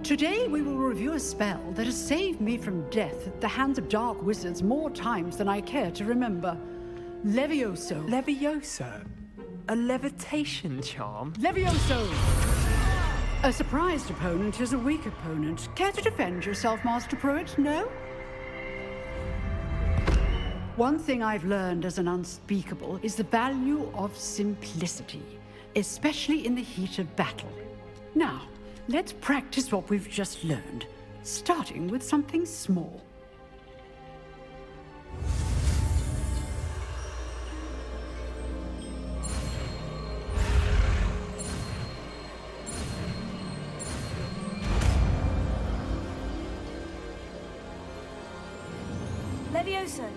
Today we will review a spell that has saved me from death at the hands of dark wizards more times than I care to remember. Levioso. Levioso? A levitation charm? Levioso! A surprised opponent is a weak opponent. Care to defend yourself, Master Pruitt? No? One thing I've learned as an unspeakable is the value of simplicity, especially in the heat of battle. Now, let's practice what we've just learned, starting with something small. Levioso.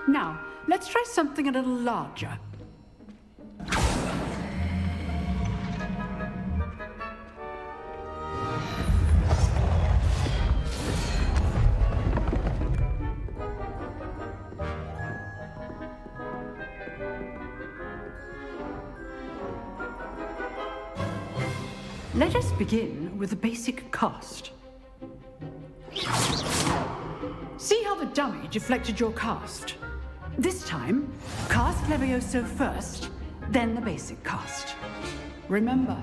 Now, let's try something a little larger. Let us begin with the basic cast. See how the dummy deflected your cast? This time, cast Levioso first, then the basic cast. Remember,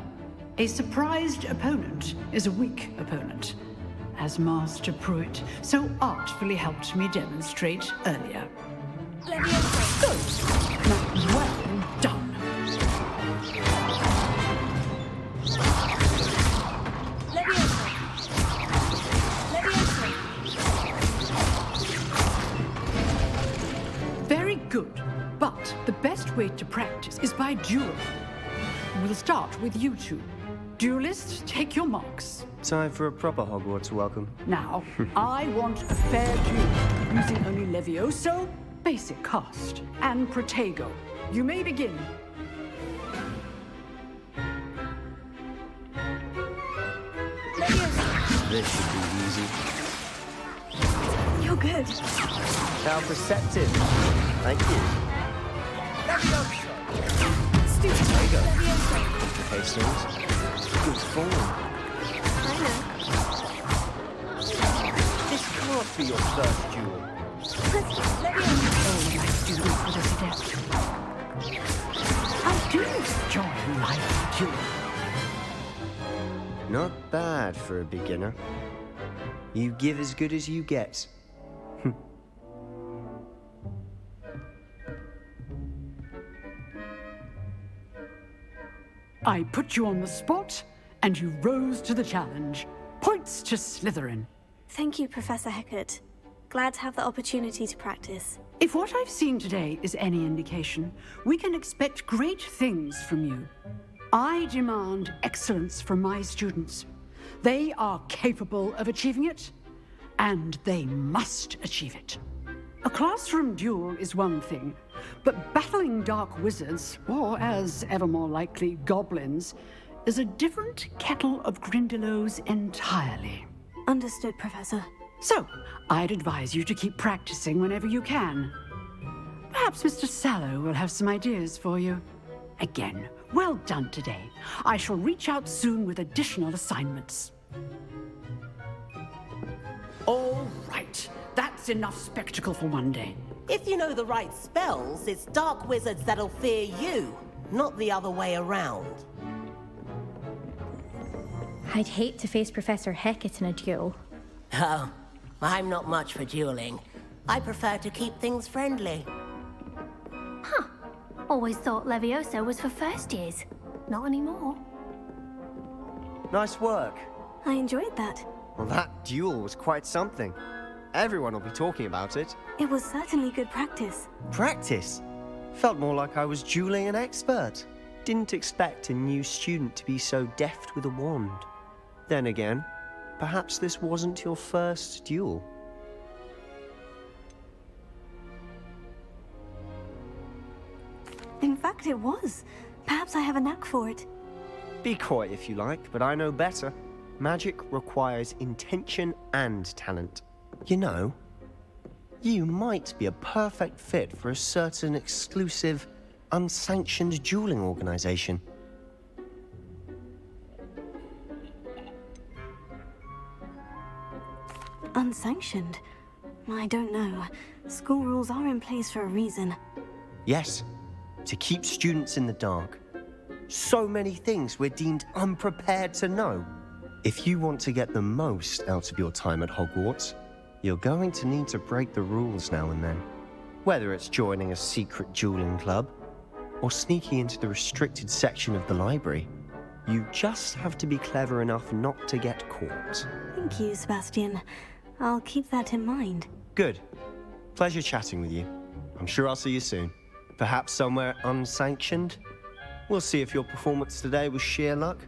a surprised opponent is a weak opponent, as Master Pruitt so artfully helped me demonstrate earlier. Levioso. Good. Now, well done. Very good, but the best way to practice is by duel. We'll start with you two. Duelists, take your marks. Time for a proper Hogwarts welcome. Now, I want a fair duel, using only Levioso, basic cast, and Protego. You may begin. This should be easy. You're good. How perceptive. Thank you. Stupid. There you go. Levioso. Hastings. Good form. I know. This can't be your first duel. Levioso. Oh, my student for this death. for a beginner. You give as good as you get. I put you on the spot, and you rose to the challenge. Points to Slytherin. Thank you, Professor Hecat. Glad to have the opportunity to practice. If what I've seen today is any indication, we can expect great things from you. I demand excellence from my students. They are capable of achieving it, and they must achieve it. A classroom duel is one thing, but battling dark wizards, or as ever more likely, goblins, is a different kettle of Grindylows entirely. Understood, Professor. So, I'd advise you to keep practicing whenever you can. Perhaps Mr. Sallow will have some ideas for you. Again, well done today. I shall reach out soon with additional assignments. All right, that's enough spectacle for one day. If you know the right spells, it's dark wizards that'll fear you, not the other way around. I'd hate to face Professor Hecat in a duel. Oh, I'm not much for dueling. I prefer to keep things friendly. Huh. Always thought Leviosa was for first years. Not anymore. Nice work. I enjoyed that. Well, that duel was quite something. Everyone will be talking about it. It was certainly good practice. Practice? Felt more like I was dueling an expert. Didn't expect a new student to be so deft with a wand. Then again, perhaps this wasn't your first duel. In fact, it was. Perhaps I have a knack for it. Be coy if you like, but I know better. Magic requires intention and talent. You know, you might be a perfect fit for a certain exclusive, unsanctioned dueling organization. Unsanctioned? I don't know. School rules are in place for a reason. Yes, to keep students in the dark. So many things we're deemed unprepared to know. If you want to get the most out of your time at Hogwarts, you're going to need to break the rules now and then. Whether it's joining a secret dueling club, or sneaking into the restricted section of the library, you just have to be clever enough not to get caught. Thank you, Sebastian. I'll keep that in mind. Good. Pleasure chatting with you. I'm sure I'll see you soon. Perhaps somewhere unsanctioned? We'll see if your performance today was sheer luck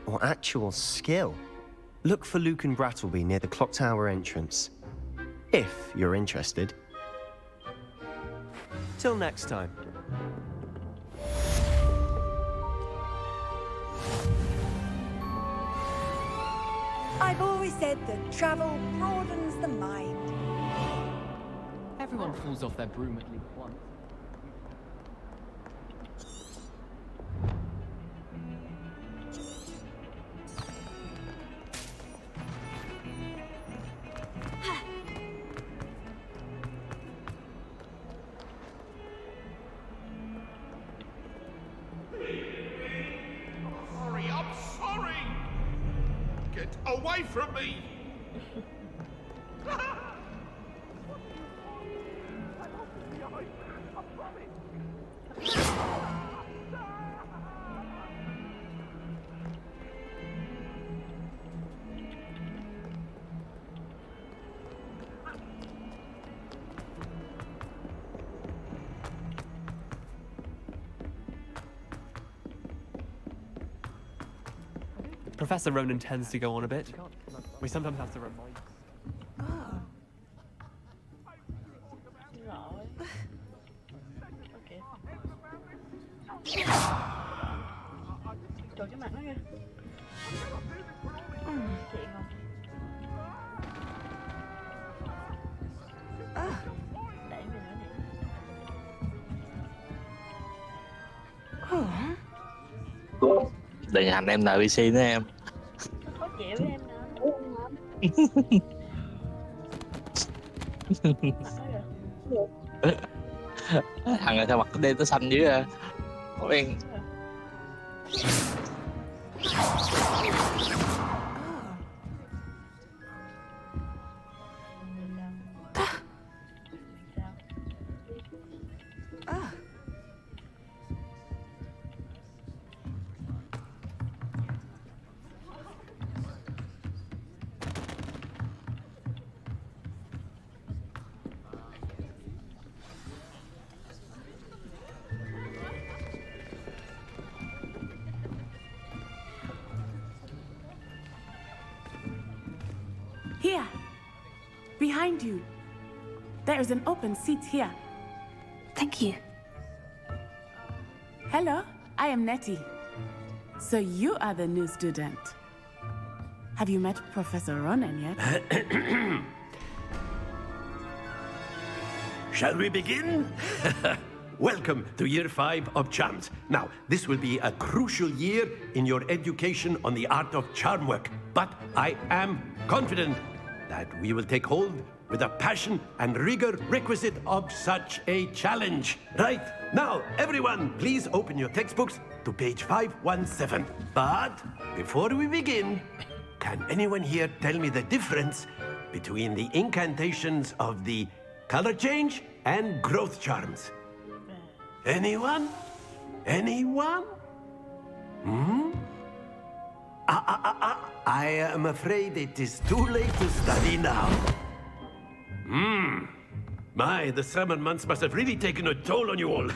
or actual skill. Look for Luke and Brattleby near the clock tower entrance, if you're interested. Till next time. I've always said that travel broadens the mind. Everyone falls off their broom at least once. Sorry, I'm sorry! Get away from me! Professor Ronan tends to go on a bit. We sometimes have to remind. Trời cái mặt nó kìa. Chuyện không? Đẩy mình nữa nè. Đừng hành em NPC nữa em. Khó chịu với em nữa. Thằng này sao mặt đen tới xanh dưới à? Quen. behind you. There is an open seat here. Thank you. Hello, I am Nettie. So you are the new student. Have you met Professor Ronan yet? Shall we begin? Welcome to Year 5 of Charms. Now, this will be a crucial year in your education on the art of charm work. But I am confident that we will take hold with the passion and rigor requisite of such a challenge. Right, now, everyone, please open your textbooks to page 517. But before we begin, can anyone here tell me the difference between the incantations of the color change and growth charms? Anyone? Anyone? I am afraid it is too late to study now. My, the summer months must have really taken a toll on you all.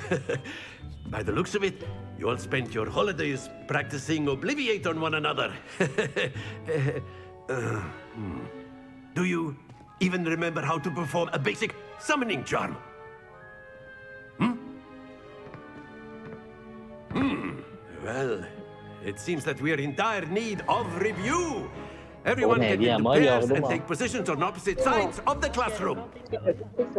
By the looks of it, you all spent your holidays practicing Obliviate on one another. Do you even remember how to perform a basic summoning charm? Well, it seems that we are in dire need of review. Everyone get into pairs and take positions on opposite sides of the classroom.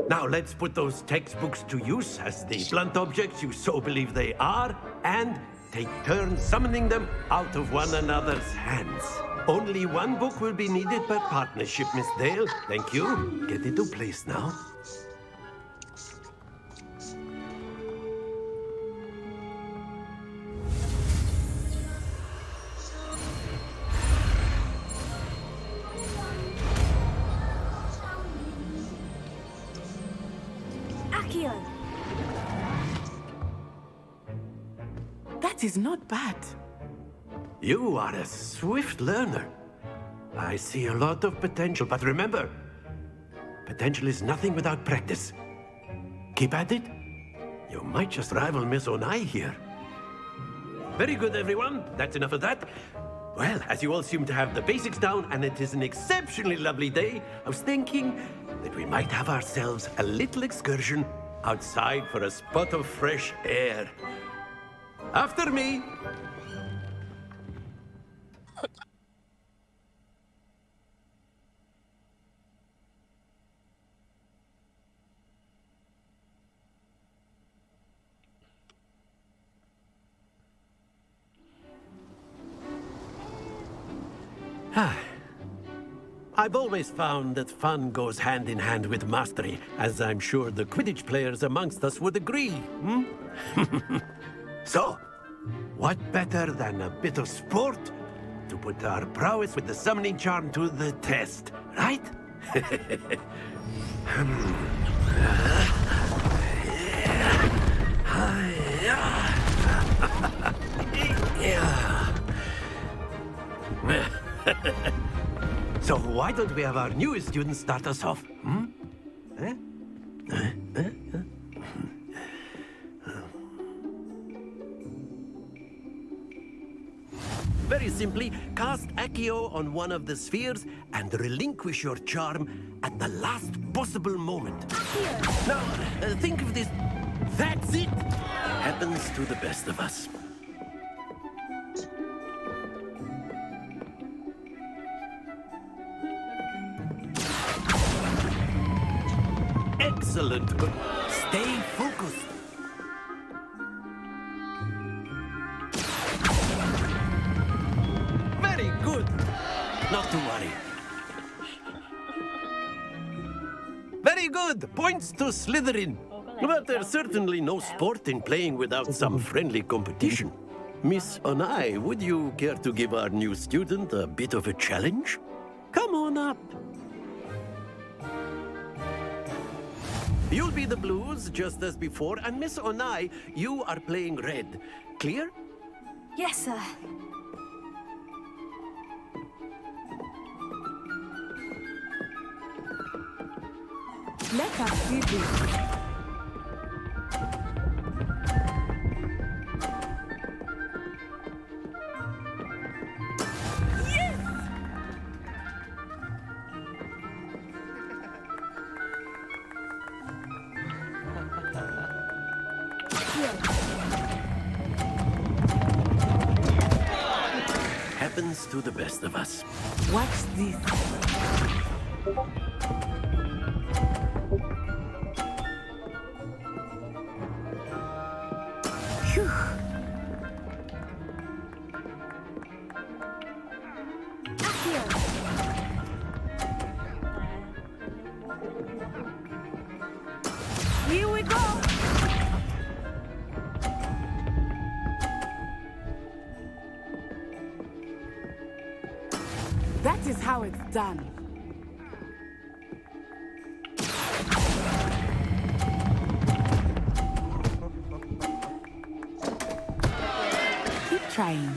Now let's put those textbooks to use as the blunt objects you so believe they are, and take turns summoning them out of one another's hands. Only one book will be needed per partnership, Miss Dale. Thank you. Get into place now. That is not bad. You are a swift learner. I see a lot of potential, but remember, potential is nothing without practice. Keep at it. You might just rival Miss Onai here. Very good, everyone. That's enough of that. Well, as you all seem to have the basics down, and it is an exceptionally lovely day, I was thinking that we might have ourselves a little excursion outside for a spot of fresh air. After me. I've always found that fun goes hand in hand with mastery, as I'm sure the Quidditch players amongst us would agree. So, what better than a bit of sport to put our prowess with the summoning charm to the test, right? So why don't we have our newest student start us off? Very simply, cast Accio on one of the spheres and relinquish your charm at the last possible moment. Now, think of this. That's it! Happens to the best of us. Excellent, but stay focused. Very good. Not to worry. Very good. Points to Slytherin. But there's certainly no sport in playing without some friendly competition. Miss Onai, would you care to give our new student a bit of a challenge? Come on up. You'll be the blues, just as before, and Miss Onai, you are playing red. Clear? Yes, sir. Let us begin. Happens to the best of us. Watch this. Phew. Here we go! That is how it's done. Keep trying.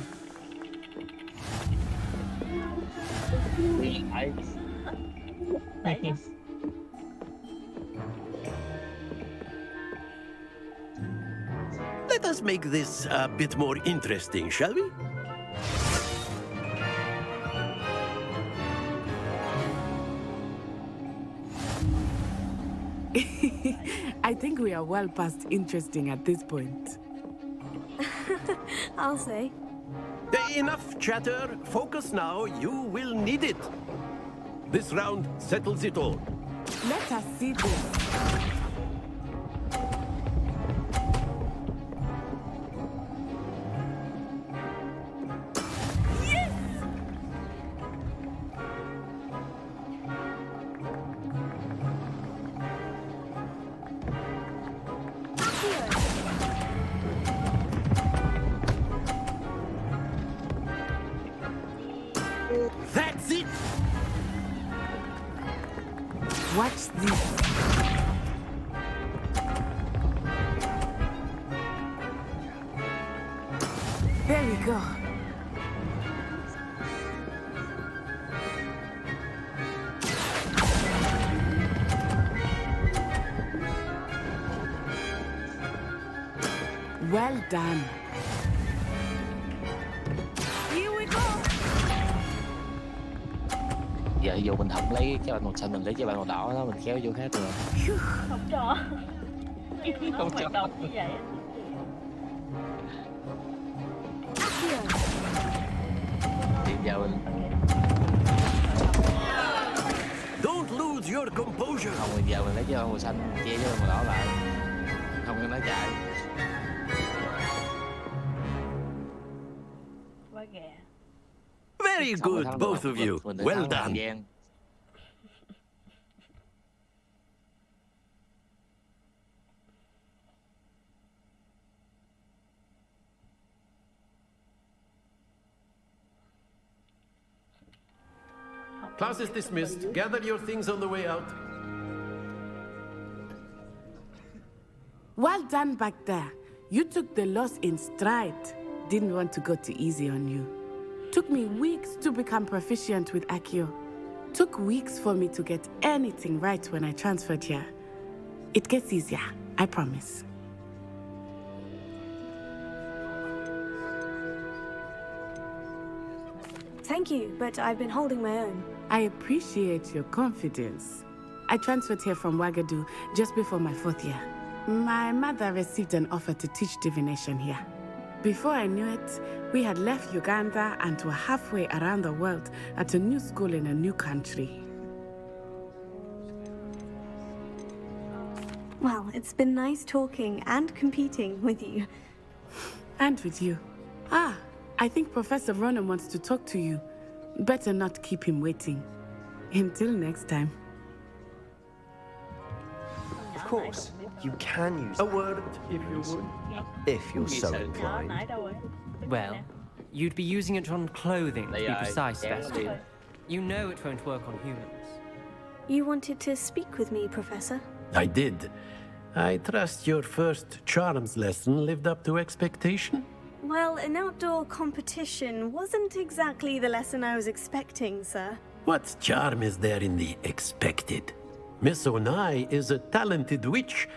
Let us make this a bit more interesting, shall we? I think we are well past interesting at this point. I'll say. Enough chatter. Focus now. You will need it. This round settles it all. Let us see this. That's it! Watch this. There we go. Well done. Here we go! Giờ dù mình không lấy cái bàn màu xanh, mình lấy cái bàn màu đỏ đó, mình kéo vô khác được. Không cho. Không cho. Hoạt động như vậy. Thì giờ mình Don't lose your composure. không, thì giờ mình lấy cái bàn màu xanh che với bàn màu đỏ lại, không cho nó chạy. Quá ghẻ. Very good, both of you. Mình đã Well thắng done. An Giang. Class is dismissed. Gather your things on the way out. Well done back there. You took the loss in stride. Didn't want to go too easy on you. Took me weeks to become proficient with Accio. Took weeks for me to get anything right when I transferred here. It gets easier, I promise. Thank you, but I've been holding my own. I appreciate your confidence. I transferred here from Wagadu just before my 4th year. My mother received an offer to teach divination here. Before I knew it, we had left Uganda and were halfway around the world at a new school in a new country. Well, it's been nice talking and competing with you. And with you. Ah, I think Professor Ronan wants to talk to you. Better not keep him waiting. Until next time. Of course, you can use a word if you would. If you're so inclined. Well, you'd be using it on clothing, to be precise, Sebastian. You know it won't work on humans. You wanted to speak with me, Professor? I did. I trust your first charms lesson lived up to expectation? Well, an outdoor competition wasn't exactly the lesson I was expecting, sir. What charm is there in the expected? Miss Onai is a talented witch.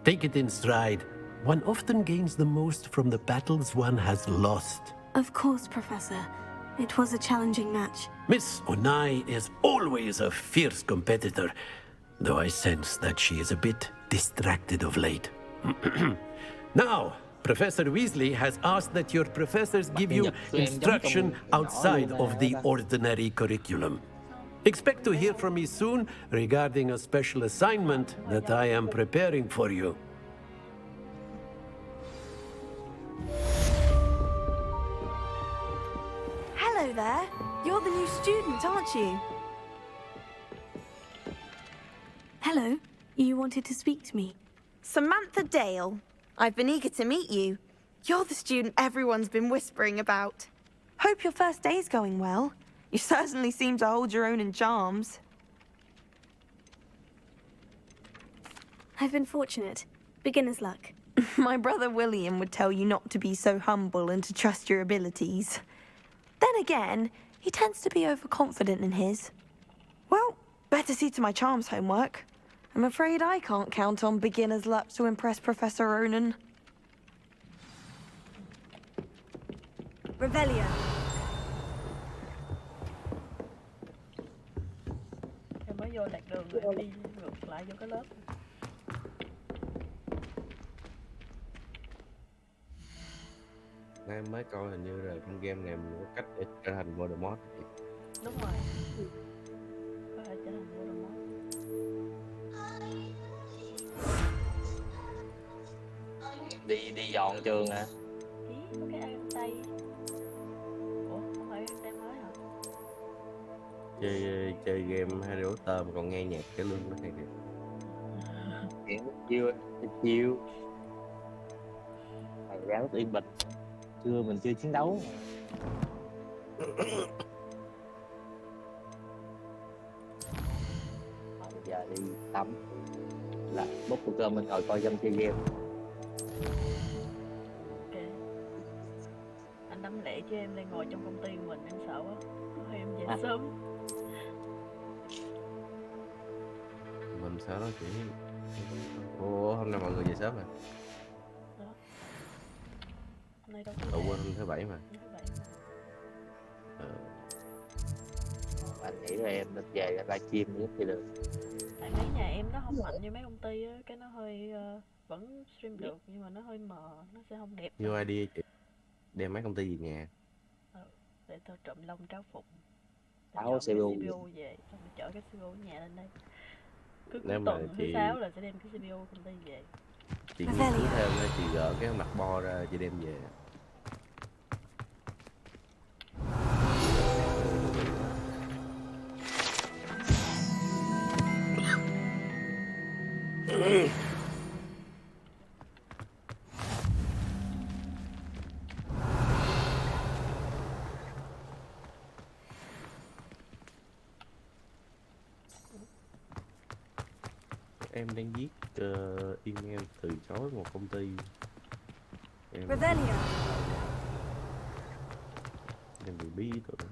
Take it in stride. One often gains the most from the battles one has lost. Of course, Professor. It was a challenging match. Miss Onai is always a fierce competitor, though I sense that she is a bit distracted of late. Now, Professor Weasley has asked that your professors give you instruction outside of the ordinary curriculum. Expect to hear from me soon regarding a special assignment that I am preparing for you. Hello there. You're the new student, aren't you? Hello. You wanted to speak to me. Samantha Dale. I've been eager to meet you. You're the student everyone's been whispering about. Hope your first day's going well. You certainly seem to hold your own in charms. I've been fortunate. Beginner's luck. My brother William would tell you not to be so humble and to trust your abilities. Then again, he tends to be overconfident in his. Well, better see to my charms homework. I'm afraid I can't count on beginner's luck to impress Professor Ronan. Revelio. Em mới vô lạc đường rồi em đi ngược lại vô cái lớp. Em mới coi hình như là trong game này mình có cách để trở thành Voldemort. Đúng rồi. Có thể trở thành Voldemort. Đi dọn trường hả? Ý, có cái ăn tay. Ủa, không phải ăn tay mới hả? Chơi game Harry Potter mà còn nghe nhạc cái lưng nó hay kìa. Chiêu. Thầy giáo rất yên bình. Mình chưa chiến đấu. Bây giờ đi tắm là bốc của cơm mình ngồi coi game chơi game. Ok. Anh đấm lẹ chứ em đang ngồi trong công ty của mình, em sợ quá. Thôi em về sớm. Mình sợ nó chỉ ủa hôm nay mọi người về sớm rồi. Quên thứ bảy mà. Anh nghĩ là em nên về livestream nữa thì được. Tại mấy nhà em nó không mạnh như mấy công ty á, cái nó hơi vẫn stream được nhưng mà nó hơi mờ, nó sẽ không đẹp. Vô ID chị đem mấy công ty về nhà. Để tôi trộm lông tráo phục. Áo CPU về, xong rồi chở cái CPU ở nhà lên đây. Cứ Nếu tuần thứ chị... 6 là sẽ đem cái CPU công ty về. Chị nghiên cứu thêm chị gỡ cái mặt bo ra chị đem về. Em đang viết email từ chối một công ty. Em bị bí tưởng.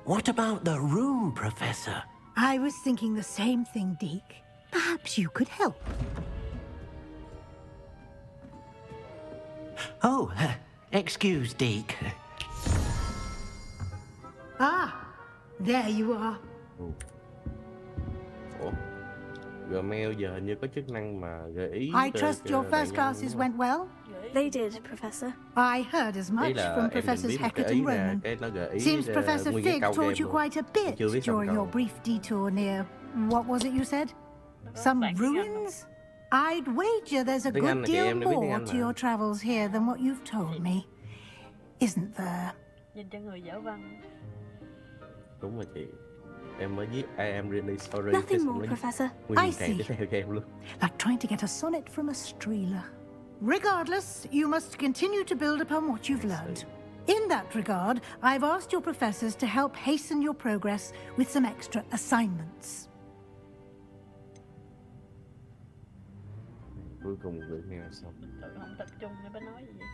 What about the room, Professor? I was thinking the same thing, Deke. Perhaps you could help. Oh, excuse, Deke. Ah, there you are. Ủa? Gmail giờ hình như có chức năng mà gợi ý. I trust your first classes went well? They did, Professor. I heard as much from Professors Hecat and Ronan. Seems Professor Fig taught you quite a bit during your brief detour near... What was it you said? Some ruins? I'd wager there's a good deal more to your travels here than what you've told me. Isn't there? Dành cho người dở văn. Đúng rồi chị. Em mới viết I am really sorry. Nothing more, Professor. I see. Like trying to get a sonnet from a streeler. Regardless, you must continue to build upon what you've learned. In that regard, I've asked your professors to help hasten your progress with some extra assignments. Cuối cùng việc này là xong. Tụi không tập trung để bà nói gì vậy?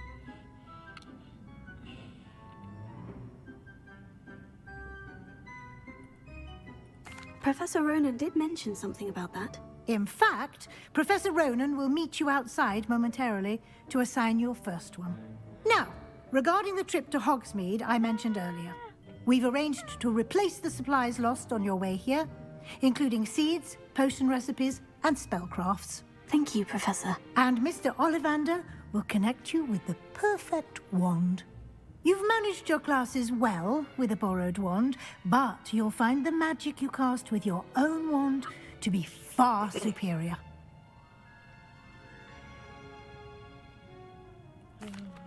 Professor Ronan did mention something about that. In fact, Professor Ronan will meet you outside momentarily to assign your first one. Now, regarding the trip to Hogsmeade I mentioned earlier, We've arranged to replace the supplies lost on your way here, including seeds, potion recipes, and spellcrafts. Thank you, Professor. And Mr. Ollivander will connect you with the perfect wand. You've managed your classes well with a borrowed wand, but you'll find the magic you cast with your own wand to be far superior.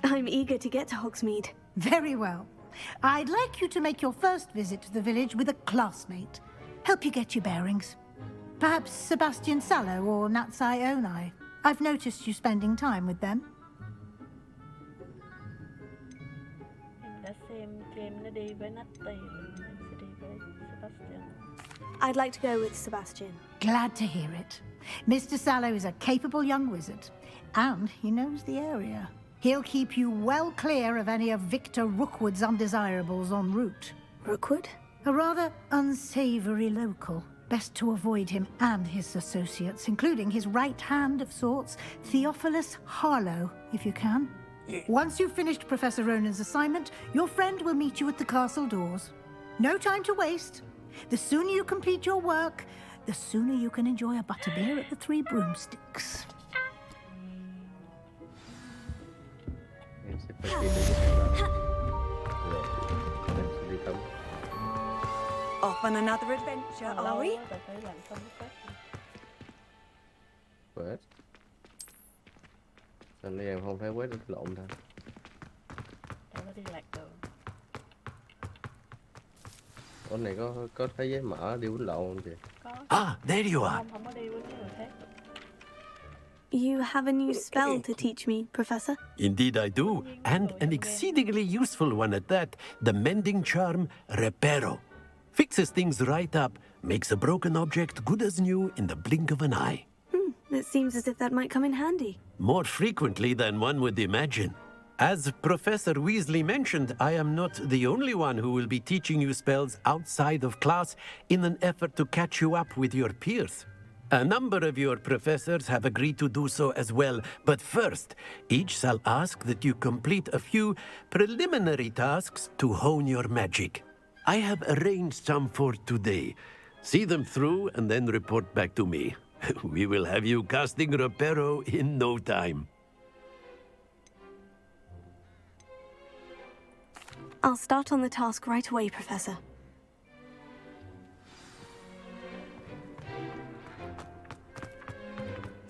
I'm eager to get to Hogsmeade. Very well. I'd like you to make your first visit to the village with a classmate. Help you get your bearings. Perhaps Sebastian Sallow or Natsai Onai. I've noticed you spending time with them. Em đã xem game nó đi với Natty, em sẽ đi với Sebastian. I'd like to go with Sebastian. Glad to hear it. Mr. Sallow is a capable young wizard, and he knows the area. He'll keep you well clear of any of Victor Rookwood's undesirables en route. Rookwood? A rather unsavory local. Best to avoid him and his associates, including his right hand of sorts, Theophilus Harlow, if you can. Once you've finished Professor Ronan's assignment, your friend will meet you at the castle doors. No time to waste. The sooner you complete your work, the sooner you can enjoy a butterbeer at the Three Broomsticks. Em sẽ phải tìm được rồi em sẽ đi tắm. Off on another adventure, are we? Quét. Sao nay em không thấy quét được lộn ta? Em có đi lạc đường. Ủa này có thấy giấy mỡ đi quýnh lộn không chị? Ah, there you are. Không có đi với người khác. You have a new spell to teach me, Professor? Indeed I do, and an exceedingly useful one at that, the mending charm Reparo. Fixes things right up, makes a broken object good as new in the blink of an eye. It seems as if that might come in handy. More frequently than one would imagine. As Professor Weasley mentioned, I am not the only one who will be teaching you spells outside of class in an effort to catch you up with your peers. A number of your professors have agreed to do so as well, but first, each shall ask that you complete a few preliminary tasks to hone your magic. I have arranged some for today. See them through and then report back to me. We will have you casting Reparo in no time. I'll start on the task right away, Professor.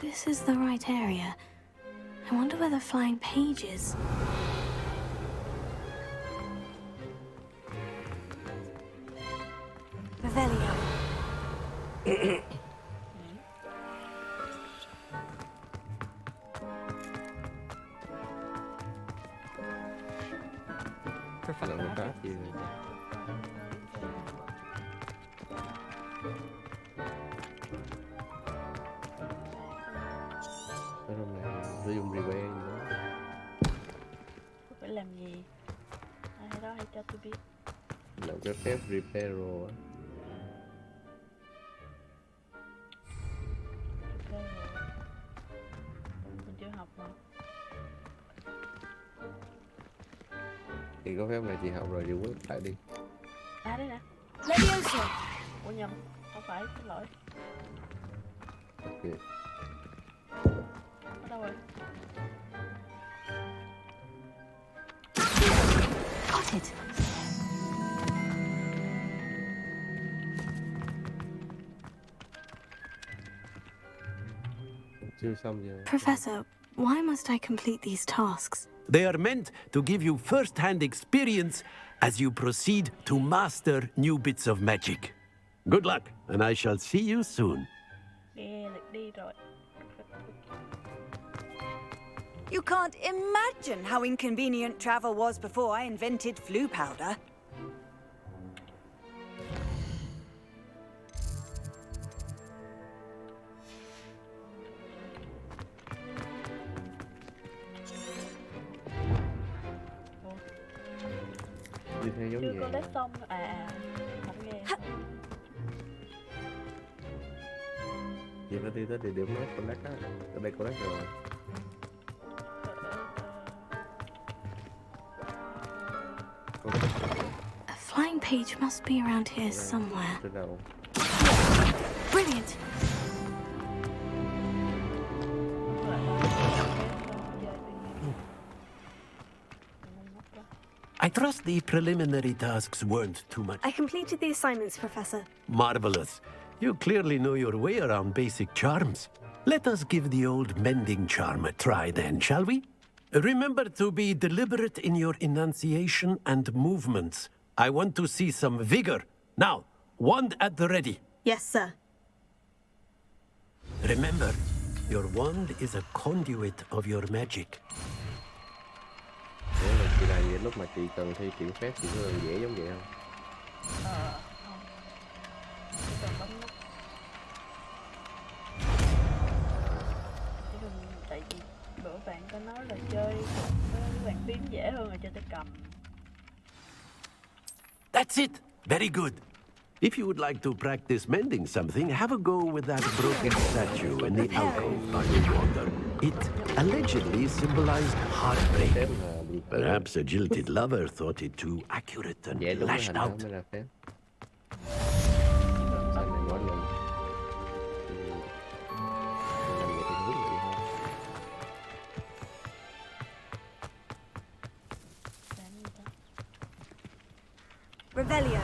This is the right area. I wonder where the flying page is. Revelio. Làm cái gì này? Cái hôm này sử dụng repair gì đó. Phải làm gì? Ai đó hãy cho tôi biết. Làm cái phép repair rồi á. Mình chưa học mà. Thì có phép này chị học rồi thì quét lại đi. À đây nè. Leviosa! Ủa nhầm, không phải, xin lỗi. Ok. Ở đâu rồi? Got it. Chưa xong chưa? Professor, why must I complete these tasks? They are meant to give you first-hand experience as you proceed to master new bits of magic. Good luck, and I shall see you soon. Nghe lực đi rồi. You can't imagine how inconvenient travel was before I invented flu powder. Đi theo giống Chưa vậy. có lết xong. Không nghe. Vậy phải đi tới địa điểm mới collect á. Ở đây collect rồi. A flying page must be around here somewhere. Từ đầu. Brilliant! I trust the preliminary tasks weren't too much. I completed the assignments, Professor. Marvelous. You clearly know your way around basic charms. Let us give the old mending charm a try then, shall we? Remember to be deliberate in your enunciation and movements. I want to see some vigor. Now, wand at the ready. Yes, sir. Remember, your wand is a conduit of your magic. Nếu mà chị này lúc mà chị cần thi chuyển phép thì có dễ giống vậy không? Không. Chỉ cần bấm nút. Chỉ cần tại vì bữa bạn có nói là chơi với bàn phím dễ hơn là chơi tay cầm. That's it. Very good. If you would like to practice mending something, have a go with that broken statue in the alcove by the water. It allegedly symbolized heartbreak. Perhaps a jilted lover thought it too accurate and lashed out. Revelio.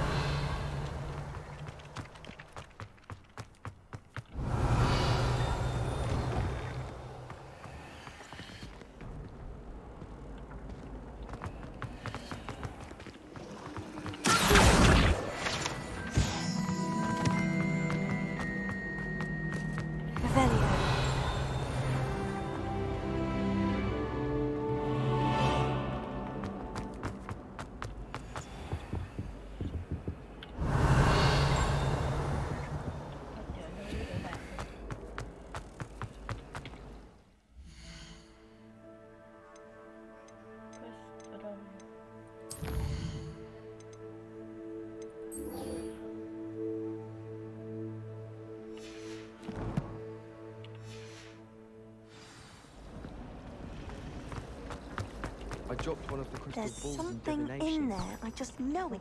I dropped one of the crystal There's balls something in divination. in there. I just know it.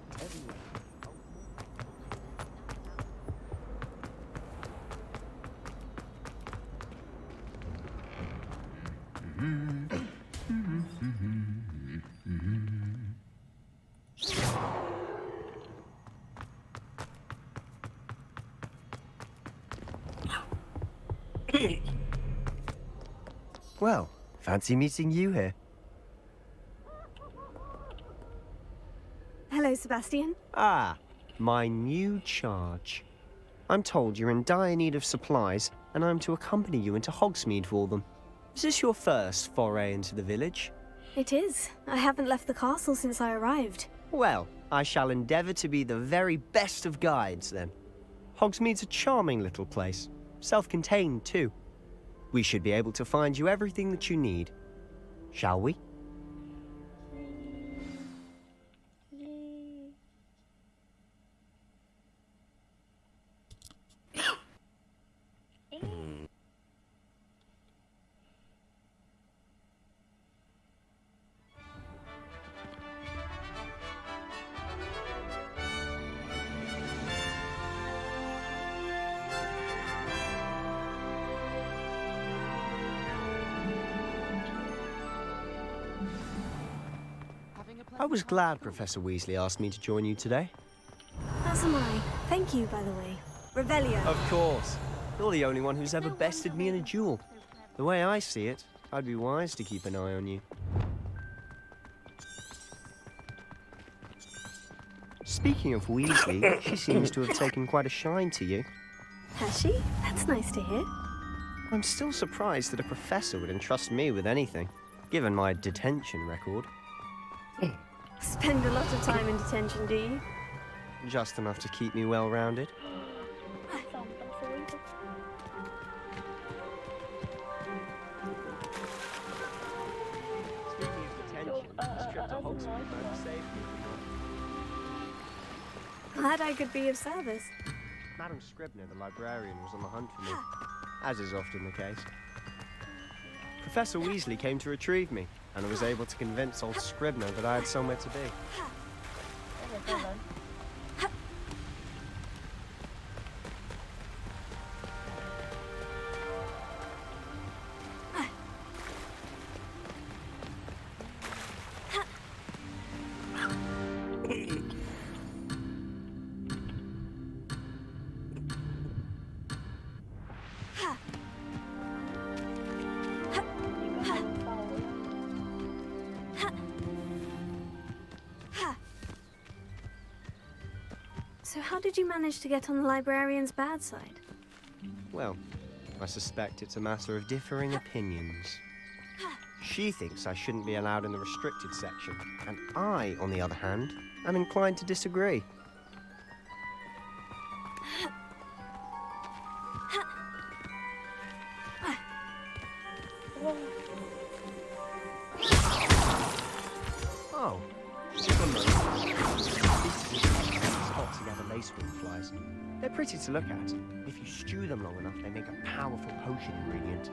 Well, fancy meeting you here. Hello, Sebastian. Ah, my new charge. I'm told you're in dire need of supplies, and I'm to accompany you into Hogsmeade for them. Is this your first foray into the village? It is. I haven't left the castle since I arrived. Well, I shall endeavour to be the very best of guides, then. Hogsmeade's a charming little place. Self-contained, too. We should be able to find you everything that you need. Shall we? I was glad Professor Weasley asked me to join you today. As am I. Thank you, by the way. Revelio. Of course. You're the only one who's ever bested me in a duel. The way I see it, I'd be wise to keep an eye on you. Speaking of Weasley, she seems to have taken quite a shine to you. Has she? That's nice to hear. I'm still surprised that a professor would entrust me with anything, given my detention record. Spend a lot of time in detention, do you? Just enough to keep me well-rounded. Speaking of detention, this trip to Hogsmeade might have saved me. Glad I could be of service. Madam Scribner, the librarian, was on the hunt for me, as is often the case. Professor Weasley came to retrieve me, and I was able to convince old Scribner that I had somewhere to be. So how did you manage to get on the librarian's bad side? Well, I suspect it's a matter of differing opinions. She thinks I shouldn't be allowed in the restricted section, and I, on the other hand, am inclined to disagree. Oh, hot together lacewing flies. They're pretty to look at. If you stew them long enough, they make a powerful potion ingredient.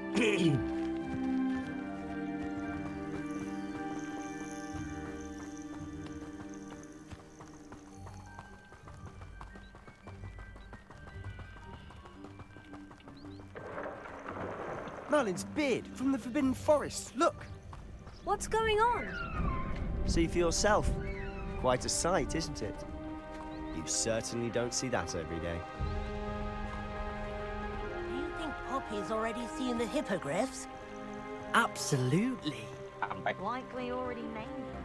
Merlin's beard from the Forbidden Forest. Look! What's going on? See for yourself. Quite a sight, isn't it? You certainly don't see that every day. Do you think Poppy's already seen the hippogriffs? Absolutely. Likely already named them.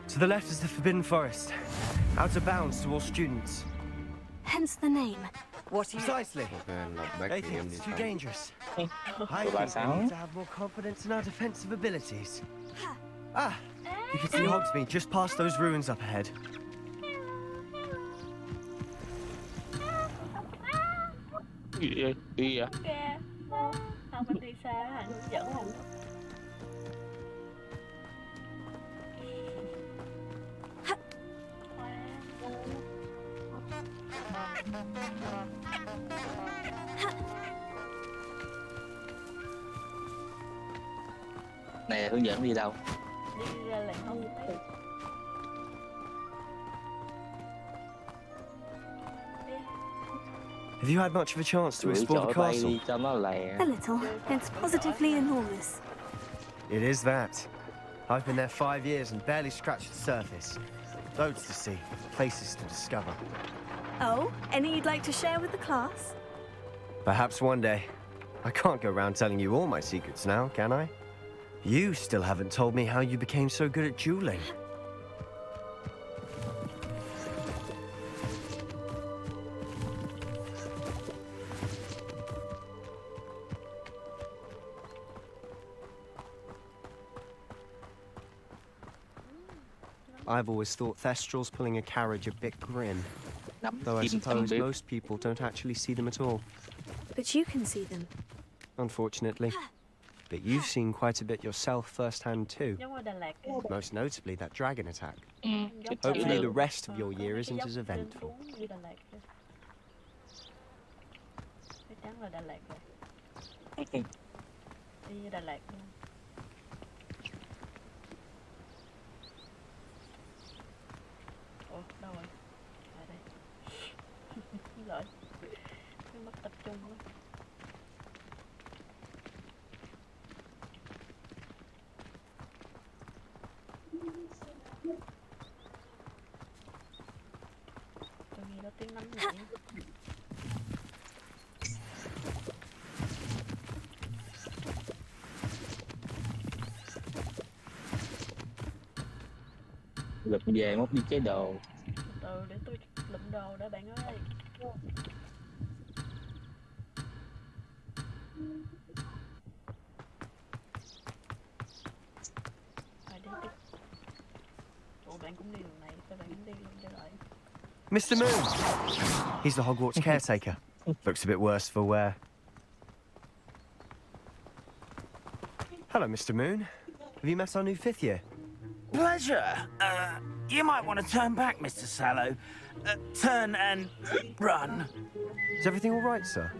To the left is the Forbidden Forest. Out of bounds to all students. Hence the name. What do you... Precisely. They think it's too dangerous. I think we need to have more confidence in our defensive abilities. Ah, you can see Hogsmeade just past those ruins up ahead. Ok, không anh đi xa anh dẫn mình. Nè, hướng dẫn đi đâu? Đi ra làng không. Have you had much of a chance to explore the castle? A little. It's positively enormous. It is that. I've been there 5 years and barely scratched the surface. Loads to see, places to discover. Oh, any you'd like to share with the class? Perhaps one day. I can't go around telling you all my secrets now, can I? You still haven't told me how you became so good at dueling. I've always thought Thestrals pulling a carriage a bit grim. Though I suppose most people don't actually see them at all. But you can see them. Unfortunately. But you've seen quite a bit yourself firsthand too. Giống ở Đà Lạt. Most notably that dragon attack. Hopefully the rest of your year isn't as eventful. Đi Đà Lạt rồi. Chắc chắn là Đà Lạt rồi. Đi Đà Lạt luôn. Ủa, đâu rồi? À đây. Lỗi. Mất tập trung quá. Tôi nghe nó tiếng nắm nhảy. Lụm về móc đi cái đồ. Từ để tôi lụm đồ đã bạn ơi. Phải đi tiếp. Ủa bạn cũng đi đường này, sao bạn cũng đi đường trở lại? Mr. Moon! He's the Hogwarts caretaker. Looks a bit worse for wear. Hello, Mr. Moon. Have you met our new 5th year? Pleasure. You might want to turn back, Mr. Sallow. Turn and run. Is everything all right, sir?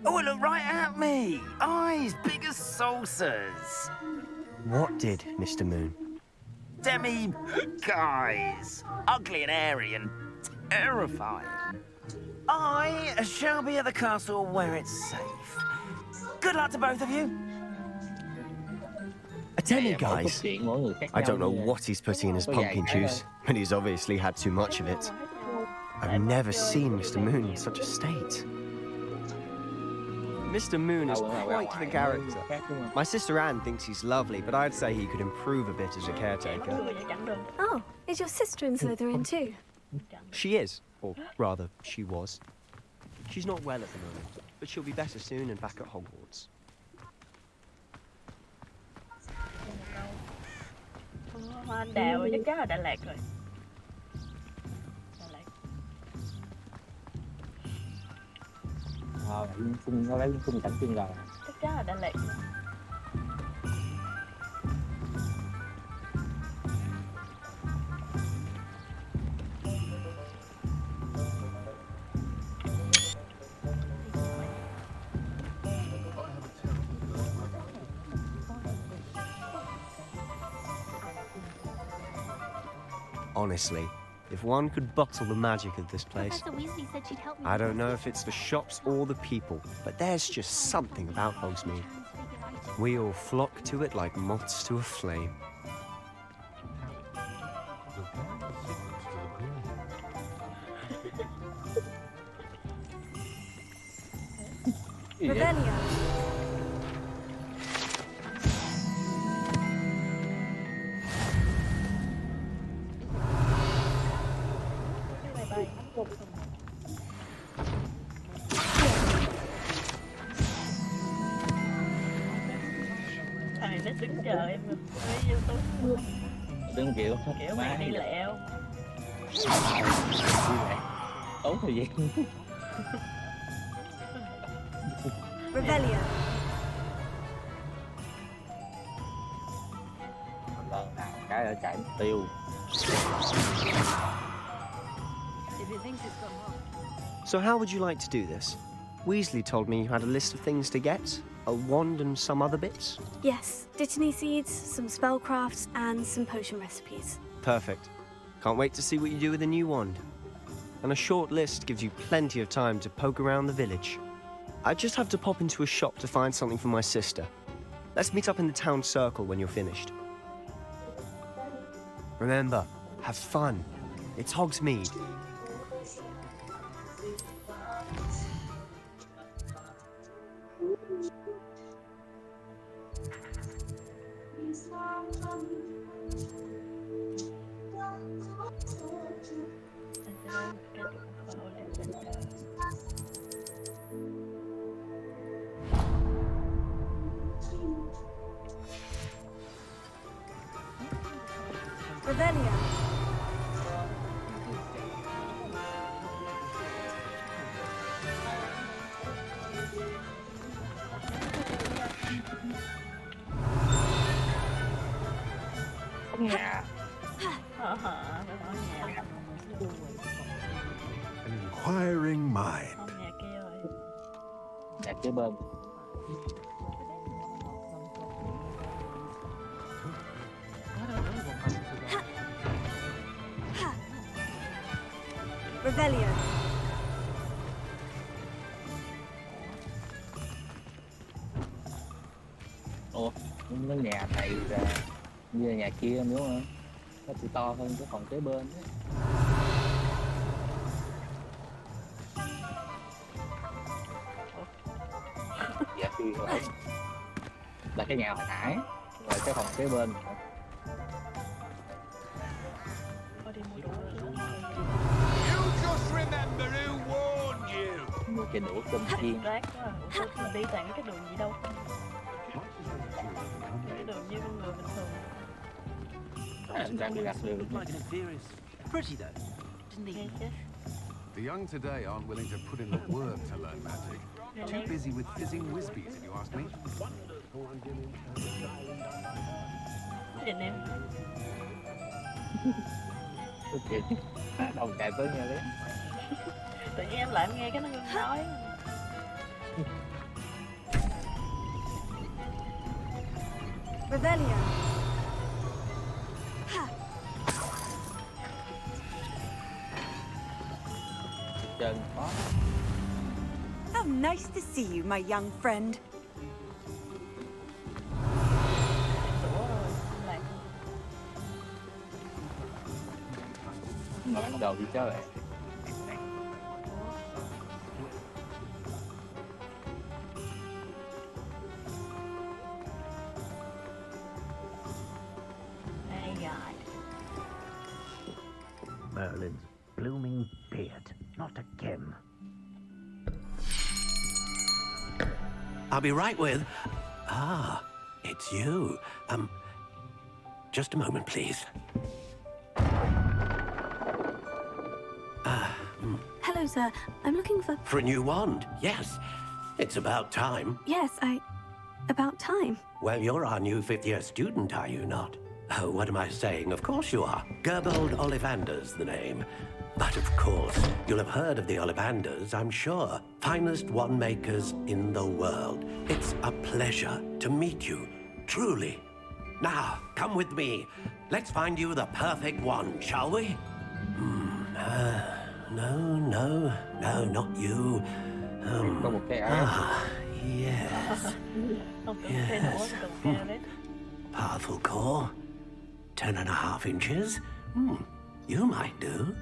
Oh, look right at me. Eyes big as saucers. What did, Mr. Moon? Guys. Ugly and airy and terrifying. I shall be at the castle where it's safe. Good luck to both of you. A demi-guise? I don't know what he's putting in his pumpkin juice, but he's obviously had too much of it. I've never seen Mr. Moon in such a state. Mr. Moon is quite the character. My sister Anne thinks he's lovely, but I'd say he could improve a bit as a caretaker. Oh, is your sister in Slytherin too? She is, or rather, she was. She's not well at the moment, but she'll be better soon and back at Hogwarts. Hoa anh đào chắc chắn là Đà Lạt rồi. Đà Lạt. Có lấy khung cảnh chuyên rồi. Chắc chắn là Đà Lạt. Honestly, if one could bottle the magic of this place. Professor Weasley said she'd help me. I don't know if it's the shops or the people, but there's just something about Hogsmeade. We all flock to it like moths to a flame. Revelio. Thằng nó đứng chờ em rồi. Vô tôi. Đừng kiểu Mày đi lẹo. tốn thời gian. Revelio. Lần nào cái ở chạy mất tiêu. So how would you like to do this? Weasley told me you had a list of things to get, a wand and some other bits. Yes, Dittany seeds, some spellcrafts, and some potion recipes. Perfect. Can't wait to see what you do with the new wand. And a short list gives you plenty of time to poke around the village. I just have to pop into a shop to find something for my sister. Let's meet up in the town circle when you're finished. Remember, have fun. It's Hogsmeade. Revelio. Nhà. An inquiring mind. Nhà kế bên. Revelio. Ủa, cái nhà này là như là nhà kia đúng không? Nó chỉ to hơn cái phòng kế bên ấy. Dạ thì là cái nhà hồi nãy, rồi cái phòng kế bên. Remember who warned you. Mua cái đũa cơm chiên. Rác quá. Ủa, đi toàn cái đường gì đâu. Cái đường như con người bình thường. Pretty though, didn't he? The young today aren't willing to put in the work to learn magic. Too busy with fizzing whizbees, if you ask me. Nhìn em. Đồng chạy tới nghe đấy. Tự nhiên em lại nghe cái nó ngưng nói. Revelio. Trơn quá. How nice to see you, my young friend. Bắt đầu đi chơi. Merlin's blooming beard. Not again. I'll be right with... Ah, it's you. Just a moment, please. Hello, sir. I'm looking for... For a new wand, yes. It's about time. Yes, about time. Well, you're our new fifth-year student, are you not? Oh, what am I saying? Of course you are. Gerbold Ollivander's the name. But of course, you'll have heard of the Ollivanders, I'm sure. Finest wand makers in the world. It's a pleasure to meet you, truly. Now, come with me. Let's find you the perfect wand, shall we? No, not you. Yes. Yes. Powerful core. 10.5 inches. You might do.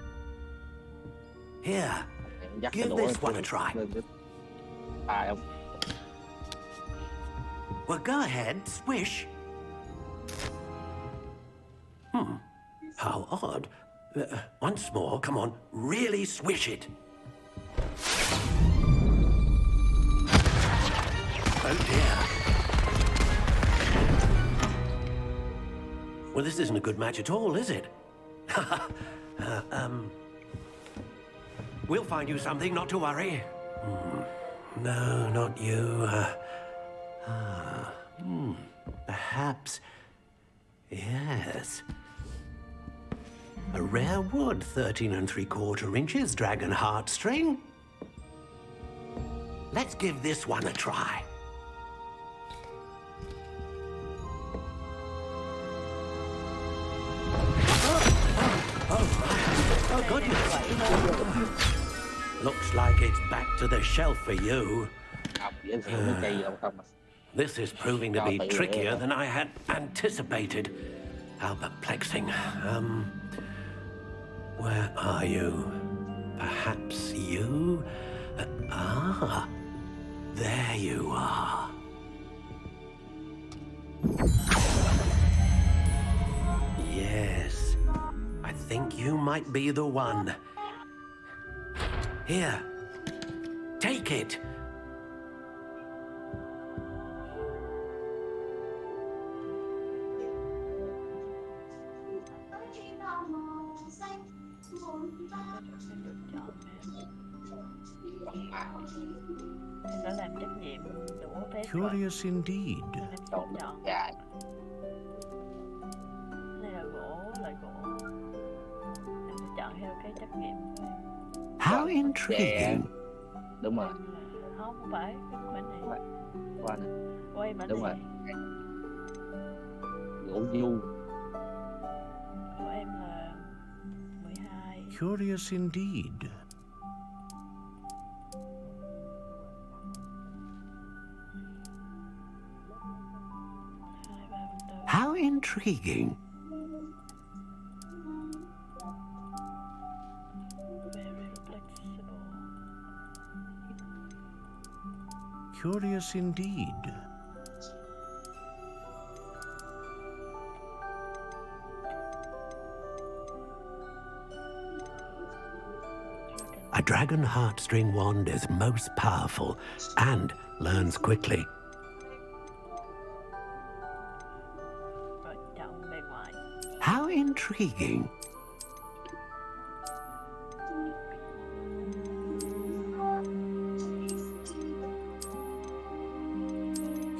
Here, give this one a try. Well, go ahead, swish. How odd. Once more, come on, really swish it. Oh dear. Well, this isn't a good match at all, is it? We'll find you something, not to worry. No, not you. Perhaps... Yes. A rare wood, 13 3/4 inches, dragon heartstring. Let's give this one a try. Oh, goodness. Looks like it's back to the shelf for you. This is proving to be trickier than I had anticipated. How perplexing. Where are you? Perhaps you? There you are. Yes, I think you might be the one. Here, take it. Đã làm trách nhiệm đủ phép rồi. Curious indeed. Em sẽ chọn. Này là gỗ. Em sẽ chọn theo cái trách nhiệm của em. How intriguing. Đúng rồi. Không phải cái mảnh này. Quay mảnh Đúng này. rồi. Gỗ du. Của em là 12. Curious indeed. How intriguing. Very flexible. Curious indeed. A dragon heartstring wand is most powerful and learns quickly. How intriguing.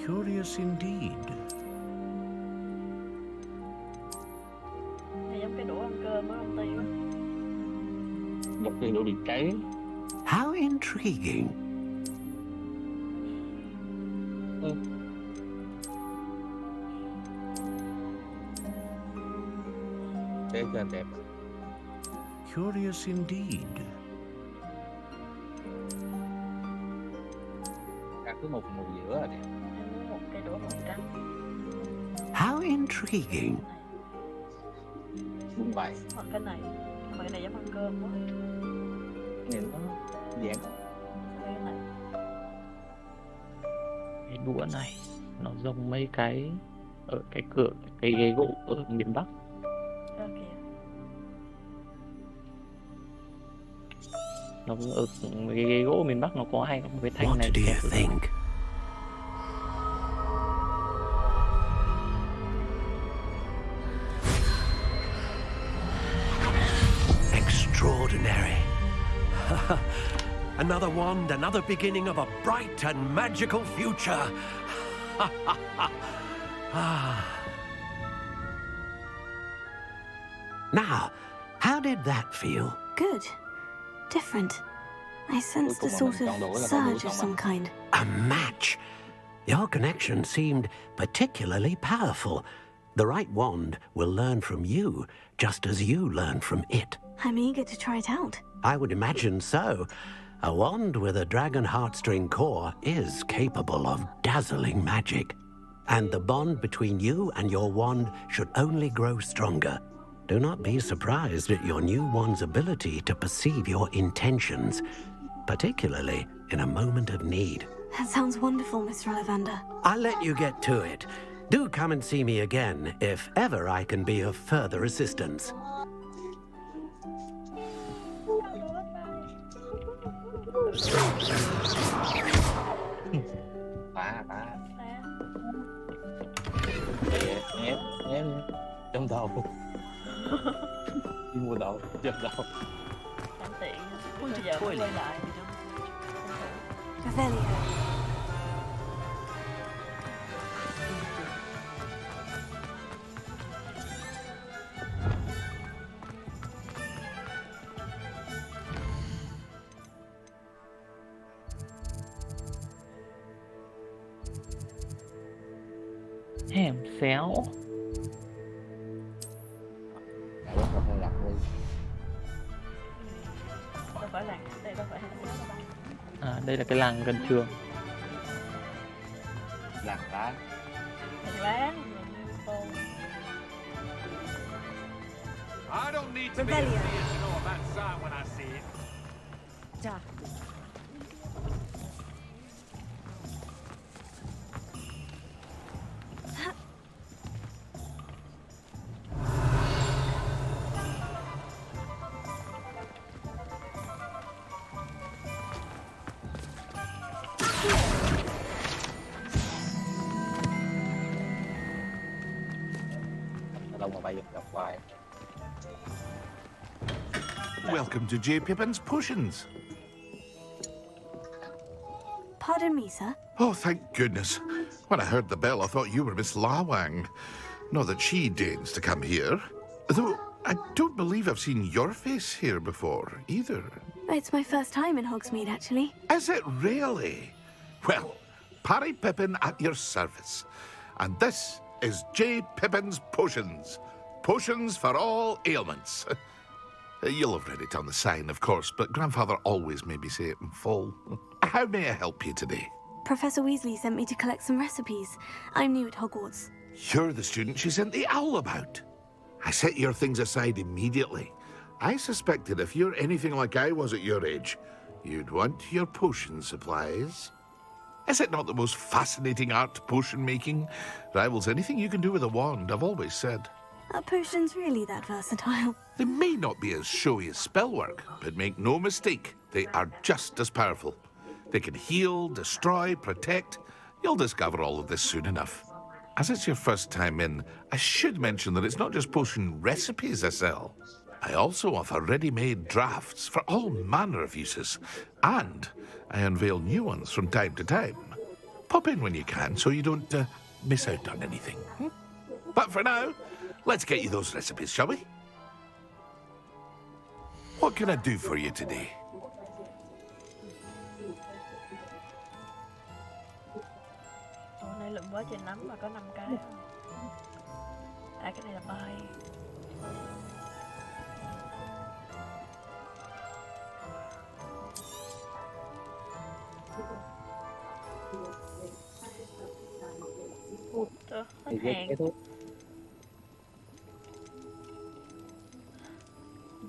Curious indeed. Này giống cái đũa ăn cơm ở công ty á. Một cái đũa bị cháy. How intriguing. Thế cho đẹp. Curious indeed. Cứ một giữa là đẹp. Em muốn một cái đũa màu trắng. How intriguing. Đúng vậy. Hoặc cái này giống ăn cơm quá. Nhìn nó dạng. Cái này. Cái đũa này nó giống mấy cái ở cái cửa cái ghế gỗ ở miền Bắc. Nó cái gỗ miền Bắc nó có hay có một cái thanh này. What do you think? Extraordinary. Another wand, another beginning of a bright and magical future. Now, how did that feel? Good. Different. I sensed a sort of surge of some kind. A match. Your connection seemed particularly powerful. The right wand will learn from you, just as you learn from it. I'm eager to try it out. I would imagine so. A wand with a dragon heartstring core is capable of dazzling magic. And the bond between you and your wand should only grow stronger. Do not be surprised at your new wand's ability to perceive your intentions, particularly in a moment of need. That sounds wonderful, Mr. Ollivander. I'll let you get to it. Do come and see me again if ever I can be of further assistance. Em trong đầu. Đi mua đậu, chợ đậu. Sẵn tiện, bây giờ quay lại. Revelio. Hẻm xéo. Đâu phải làng, đây đâu phải À, đây là cái làng gần trường. Làng lá. láng. I don't need to be a man to know about sign when I see it. Da. Welcome to J. Pippin's Potions. Pardon me, sir. Oh, thank goodness. When I heard the bell, I thought you were Miss Lawang. Not that she deigns to come here. Though I don't believe I've seen your face here before, either. It's my first time in Hogsmeade, actually. Is it really? Well, Parry Pippin at your service. And this is J. Pippin's Potions. Potions for all ailments. You'll have read it on the sign, of course, but Grandfather always made me say it in full. How may I help you today? Professor Weasley sent me to collect some recipes. I'm new at Hogwarts. You're the student she sent the owl about. I set your things aside immediately. I suspected if you're anything like I was at your age, you'd want your potion supplies. Is it not the most fascinating art, potion making? Rivals anything you can do with a wand, I've always said. Are potions really that versatile? They may not be as showy as spellwork, but make no mistake, they are just as powerful. They can heal, destroy, protect. You'll discover all of this soon enough. As it's your first time in, I should mention that it's not just potion recipes I sell. I also offer ready-made drafts for all manner of uses, and I unveil new ones from time to time. Pop in when you can so you don't miss out on anything. But for now, let's get you those recipes, shall we? What can I do for you today? Hôm nay lượm quá trời nấm mà có 5 cái. À, cái này là bay. Trời, hết hàng.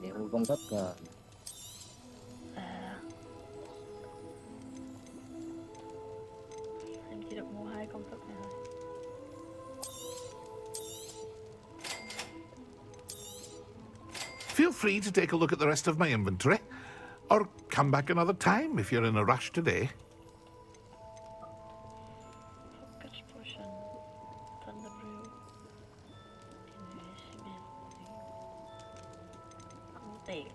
Liệu công thức em chỉ được mua 2 công thức này thôi. Feel free to take a look at the rest of my inventory. Or come back another time if you're in a rush today. Focus potion. Thunder brew. Invisibility. Không tiền.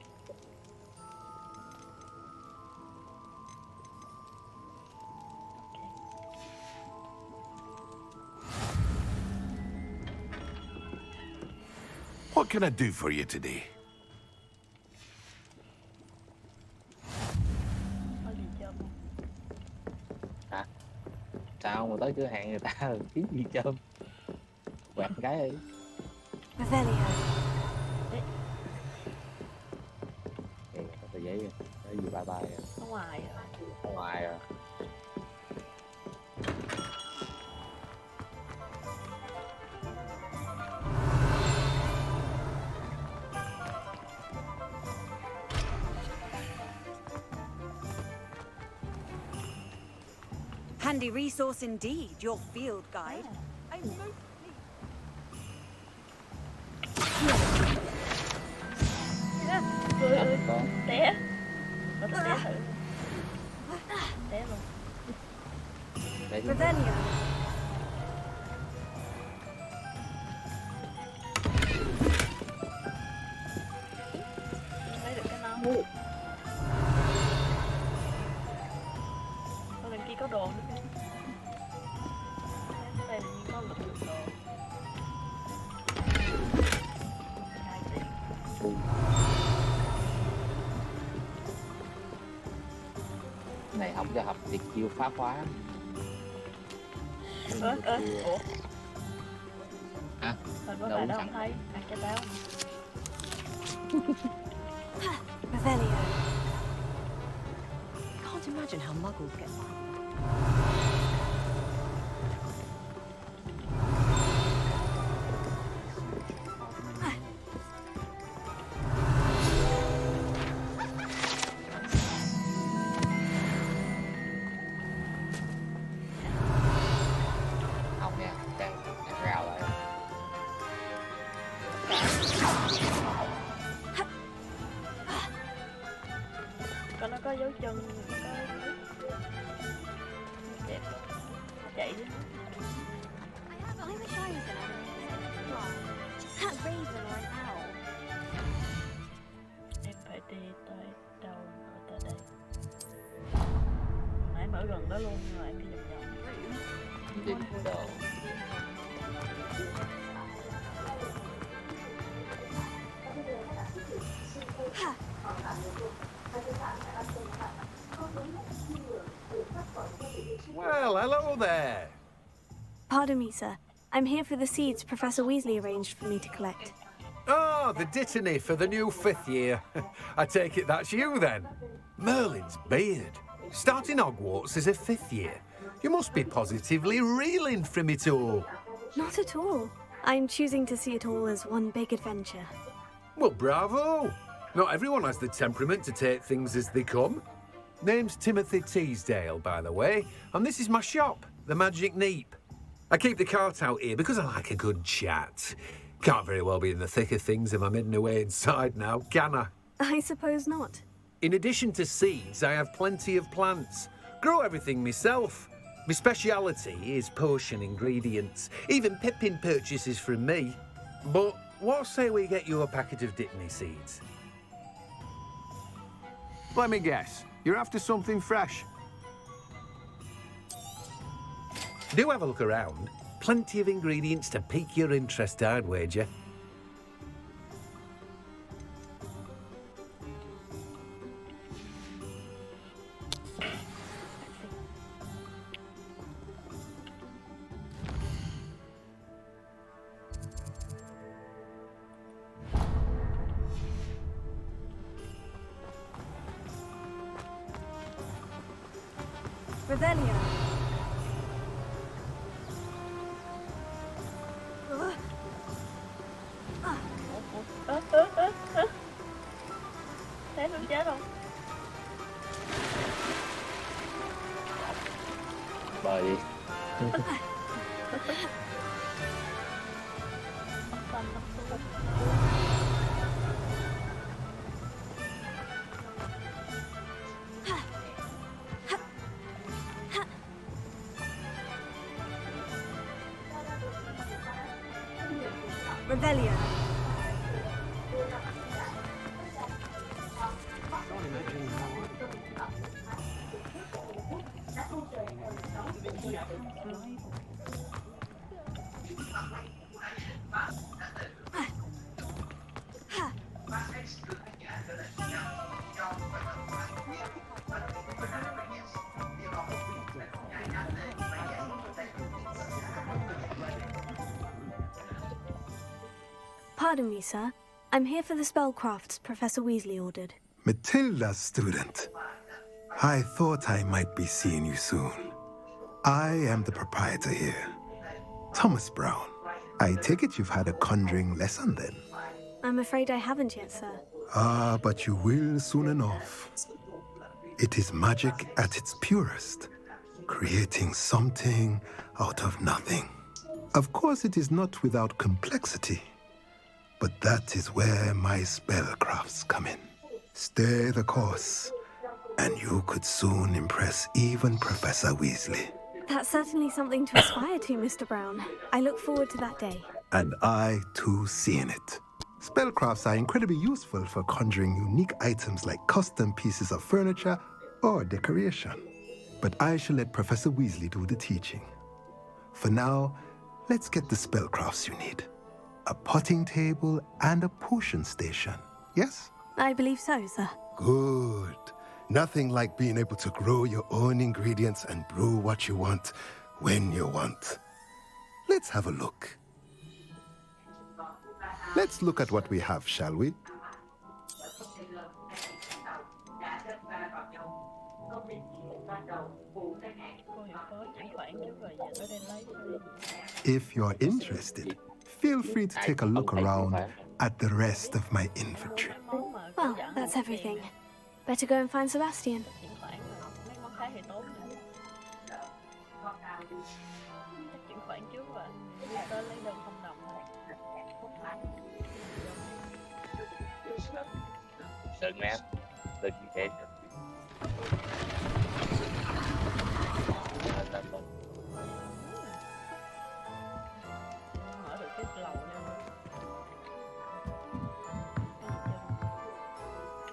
What can I do for you today? Hả? Sao mà tới cửa hàng người ta kiếm gì trơn? Quẹt cái đi. Revelio. Có tờ giấy kìa. Cái gì bye bye à? Ở ngoài à? Ở ngoài à? Handy resource indeed, your field guide. I'm mostly... Té. Nó té thử. Té luôn. Revelio. Lấy được cái nón. Ở đằng kia có đồ nữa. Đây là như có lực lượng đồ. 2 tiền. Này không cho học tiệt chiêu phá khóa. Ủa? Hả? Hình có phải đó không thấy? Ăn cái táo. Revelio. Can't imagine how muggles get by. Không nha, đang rào lại. Còn nó có dấu chân, có đẹp. Chạy đi. I wish I was an animal. A raven or an owl. Em phải đi tới đâu ở tới đây. Nãy mở gần đó luôn nhưng mà em đi vòng vòng. Đi đồ. Well, hello there. Pardon me, sir. I'm here for the seeds Professor Weasley arranged for me to collect. Ah, the dittany for the new 5th year. I take it that's you then. Merlin's beard. Starting Hogwarts as a 5th year. You must be positively reeling from it all. Not at all. I'm choosing to see it all as one big adventure. Well, bravo. Not everyone has the temperament to take things as they come. Name's Timothy Teasdale, by the way, and this is my shop, the Magic Neep. I keep the cart out here because I like a good chat. Can't very well be in the thick of things if I'm hidden away inside now, can I? I suppose not. In addition to seeds, I have plenty of plants. Grow everything myself. My speciality is potion ingredients. Even Pippin purchases from me. But what say we get you a packet of Dittany seeds? Let me guess. You're after something fresh. Do have a look around. Plenty of ingredients to pique your interest, I'd wager. Revelio. Thế nó chết không? Bơi đi. Revelio. Pardon me, sir. I'm here for the spellcrafts Professor Weasley ordered. Matilda, student. I thought I might be seeing you soon. I am the proprietor here, Thomas Brown. I take it you've had a conjuring lesson then? I'm afraid I haven't yet, sir. Ah, but you will soon enough. It is magic at its purest, creating something out of nothing. Of course, it is not without complexity, but that is where my spellcrafts come in. Stay the course, and you could soon impress even Professor Weasley. That's certainly something to aspire to, Mr. Brown. I look forward to that day. And I, too, seeing it. Spellcrafts are incredibly useful for conjuring unique items like custom pieces of furniture or decoration. But I shall let Professor Weasley do the teaching. For now, let's get the spellcrafts you need. A potting table and a potion station, yes? I believe so, sir. Good. Nothing like being able to grow your own ingredients and brew what you want when you want. Let's have a look. Let's look at what we have, shall we? If you're interested, feel free to take a look around at the rest of my inventory. Well, that's everything. Better go and find Sebastian. Chuyển khoản trước và ghi tên lấy đơn không đồng thôi. Đừng em, đừng như thế. Mở được cái lầu lên.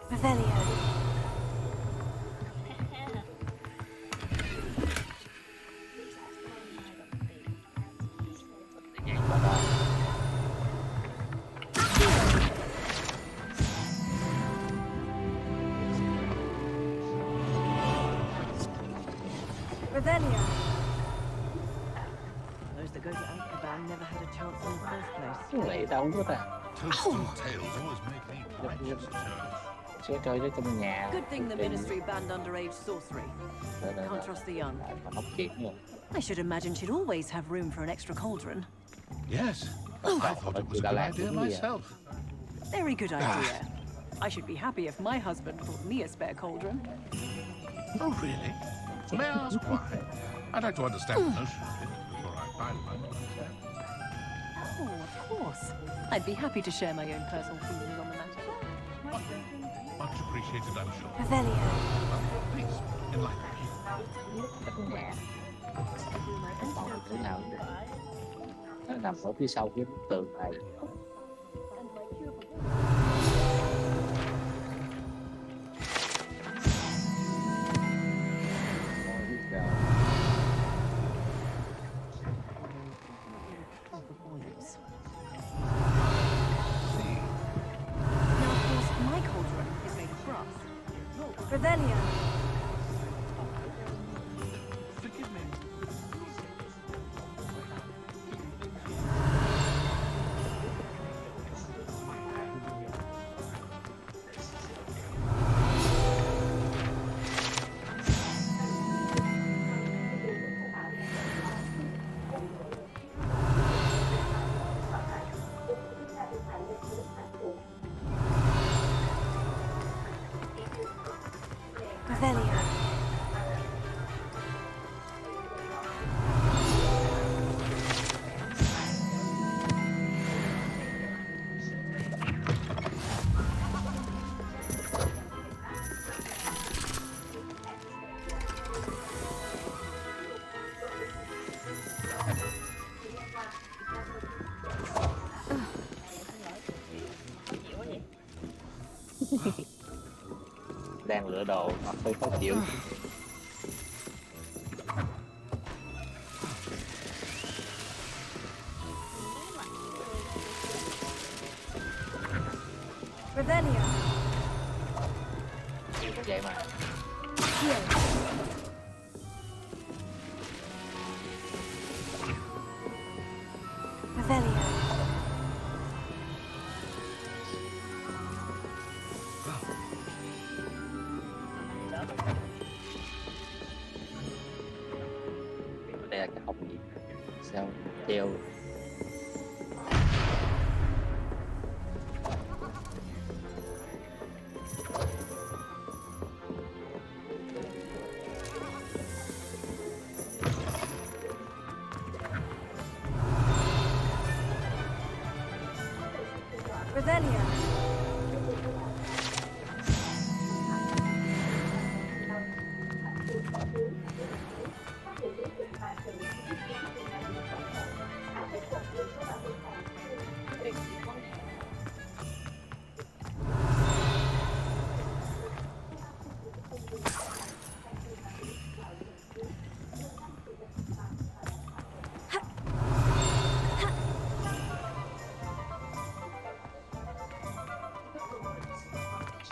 Revelio. Revelio. Those that go to Azkaban never had a chance in the first place. Cái này đâu có ta. Sẽ chơi tới trong nhà. Good thing the Ministry banned underage sorcery. Can't trust the young. I should imagine she'd always have room for an extra cauldron. Yes, I thought it was a good idea myself. Very good idea. I should be happy if my husband brought me a spare cauldron. Oh, really? May I ask why? I'd like to understand the notion of it before I buy one. Oh, of course. I'd be happy to share my own personal feelings on the matter. Much appreciated, I'm sure. Revelio. Please, enlighten me. Thế nào nó nằm ở phía sau cái bức tường này. Revelio. Forgive me. Revelio. đồ hoặc hơi khó chịu. Revelio. Vậy mà. Revelio. Đây là cái hộp gì? Sao treo? Revelio.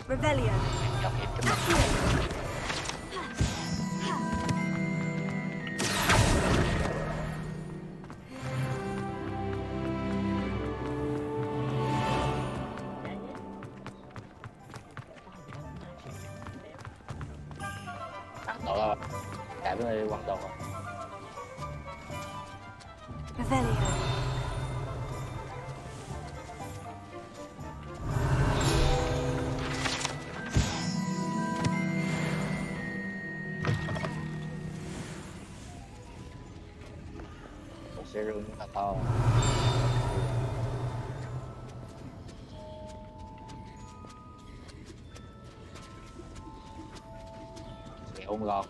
Revelio. Đó là cái bên hoàn toàn. Revelio. Sẽ rung rất là to. Sẽ ôm gọn.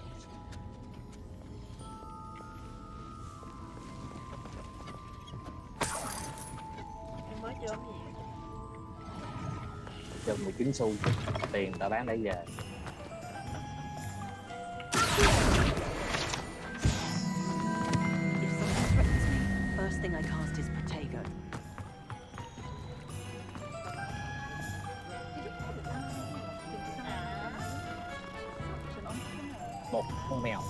Em mới chưa ấm gì. Cho 19 xu tiền ta bán lấy về. First thing I cast is Protego. Một con mèo.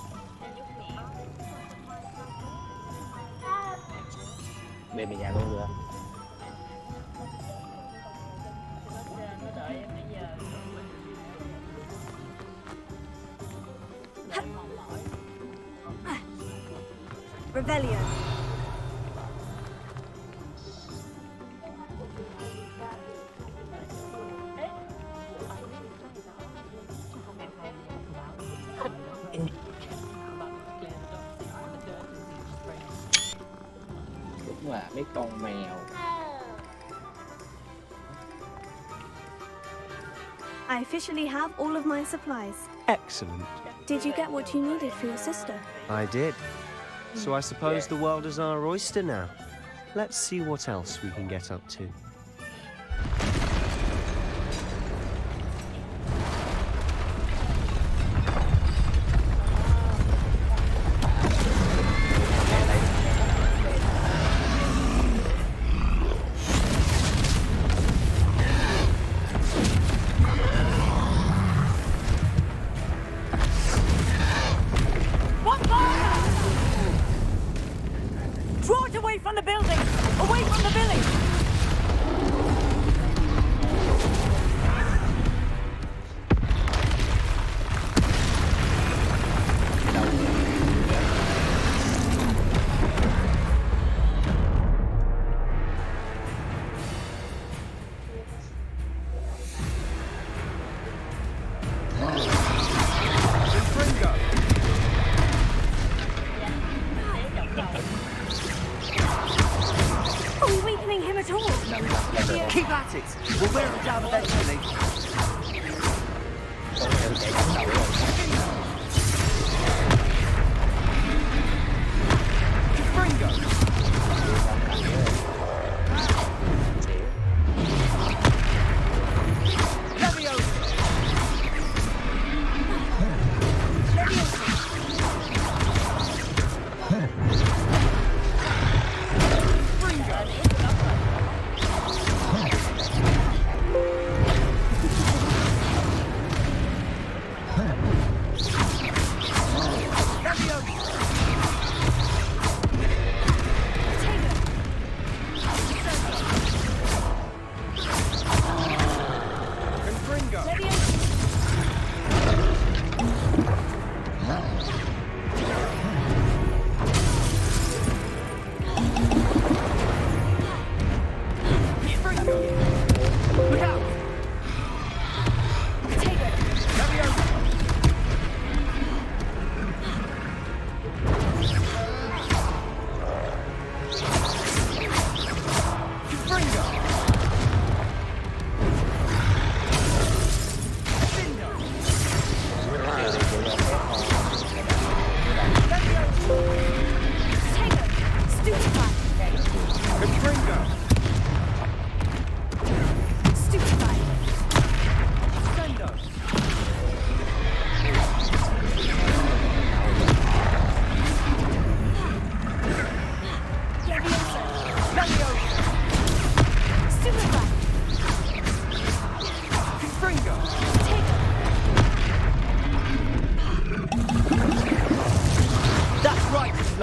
Bên mình nhà luôn rồi. Nó đợi em nãy giờ. Revelio. Đúng là mấy con mèo. I officially have all of my supplies. Excellent. Did you get what you needed for your sister? I did. So I suppose the world is our oyster now. Let's see what else we can get up to. Draw it away from the building! Away from the village!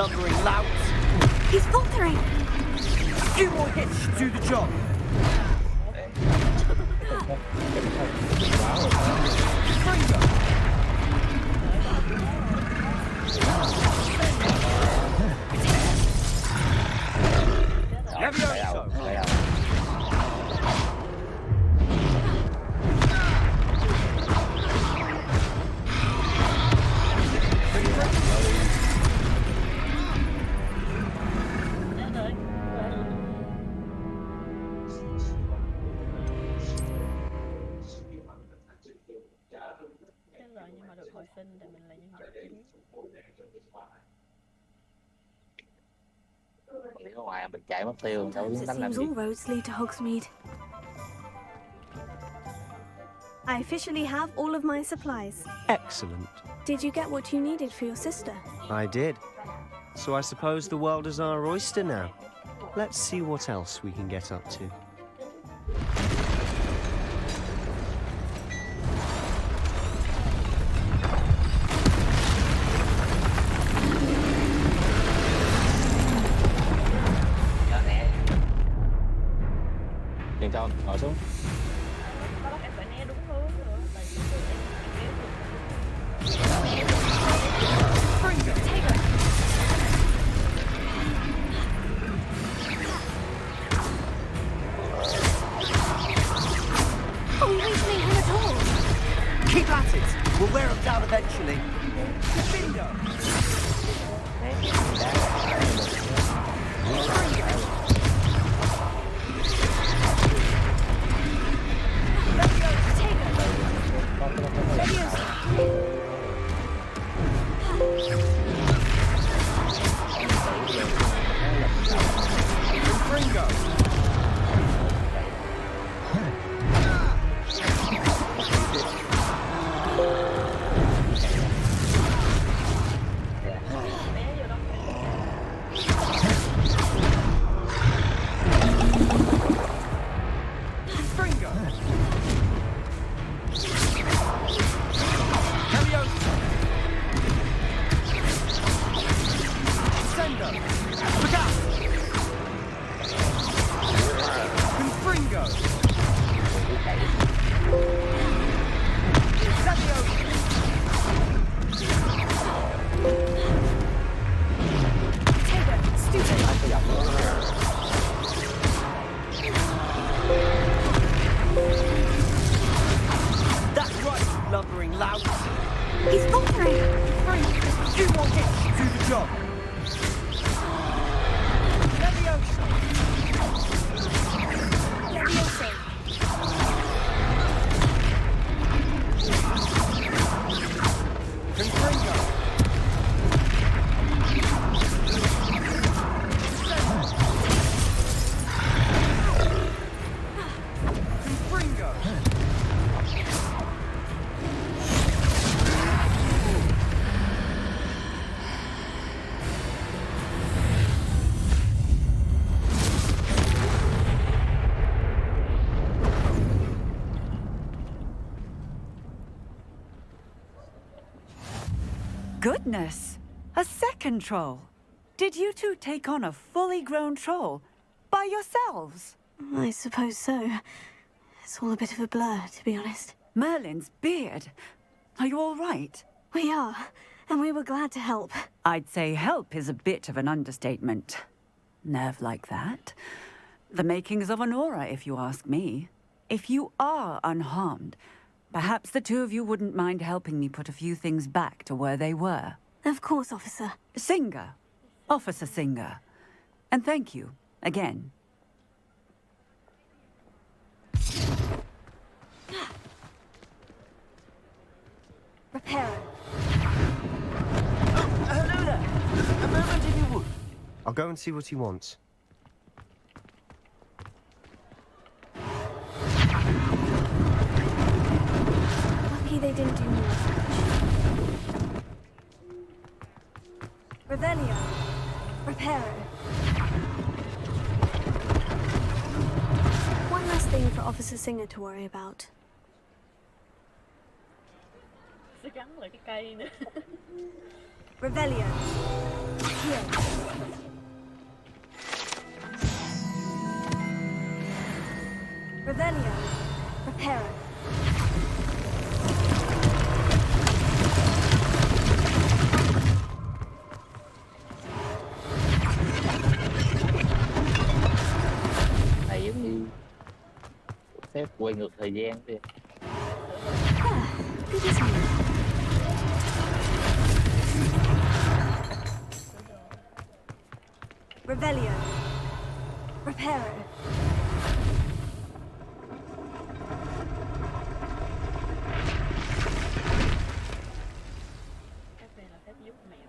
lumbering louts. He's faltering. A few more hits to do the job. Nhưng mà được hồi sinh để mình là nhân vật chính. Đi ra ngoài mình chạy mất tiêu đâu Sometimes biết it đánh làm seems gì. all roads lead to Hogsmeade. I officially have all of my supplies. Excellent. Did you get what you needed for your sister? I did. So I suppose the world is our oyster now. Let's see what else we can get up to. Tiền cho ngồi xuống. Có em phải né đúng hướng nữa, tại vì tụi Are we weakening him at all? Keep at it. We'll wear him down eventually. Bingo. He's faltering. A few more hits to do the job. Leviosa. Confringo. Confringo. Goodness! A second troll! Did you two take on a fully grown troll? By yourselves? I suppose so. It's all a bit of a blur, to be honest. Merlin's beard. Are you all right? We are, and we were glad to help. I'd say help is a bit of an understatement. Nerve like that. The makings of an aura, if you ask me. If you are unharmed, perhaps the two of you wouldn't mind helping me put a few things back to where they were. Of course, officer. Singer. Officer Singer. And thank you, again. Reparo. Hello there. A moment if you would. I'll go and see what he wants. Lucky they didn't do more damage. Revelio. Reparo. One last thing for Officer Singer to worry about. sẽ gắn lại cái cây nữa. Revelio. Here. Revelio. Prepare. Này giống như phép quay ngược thời gian đi. Revelio. Prepare. Phép này là phép giúp mèo.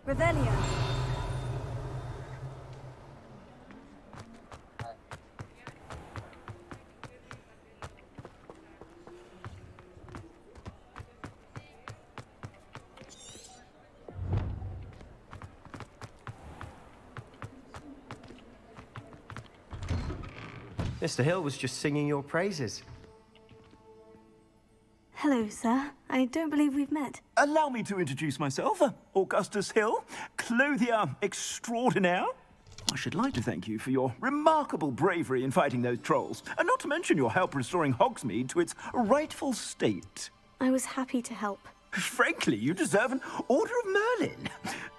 Revelio. Mr. Hill was just singing your praises. Hello, sir. I don't believe we've met. Allow me to introduce myself, Augustus Hill, clothier extraordinaire. I should like to thank you for your remarkable bravery in fighting those trolls, and not to mention your help restoring Hogsmeade to its rightful state. I was happy to help. Frankly, you deserve an Order of Merlin.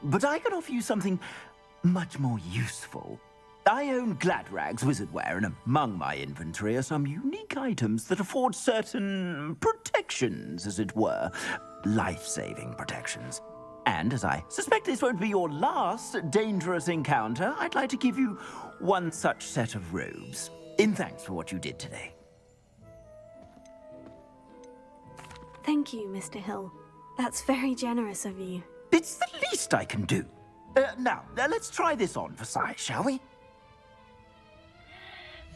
But I can offer you something much more useful. I own Gladrag's wizardware, and among my inventory are some unique items that afford certain protections, as it were. Life-saving protections. And as I suspect this won't be your last dangerous encounter, I'd like to give you one such set of robes, in thanks for what you did today. Thank you, Mr. Hill. That's very generous of you. It's the least I can do. Now, let's try this on for size, shall we?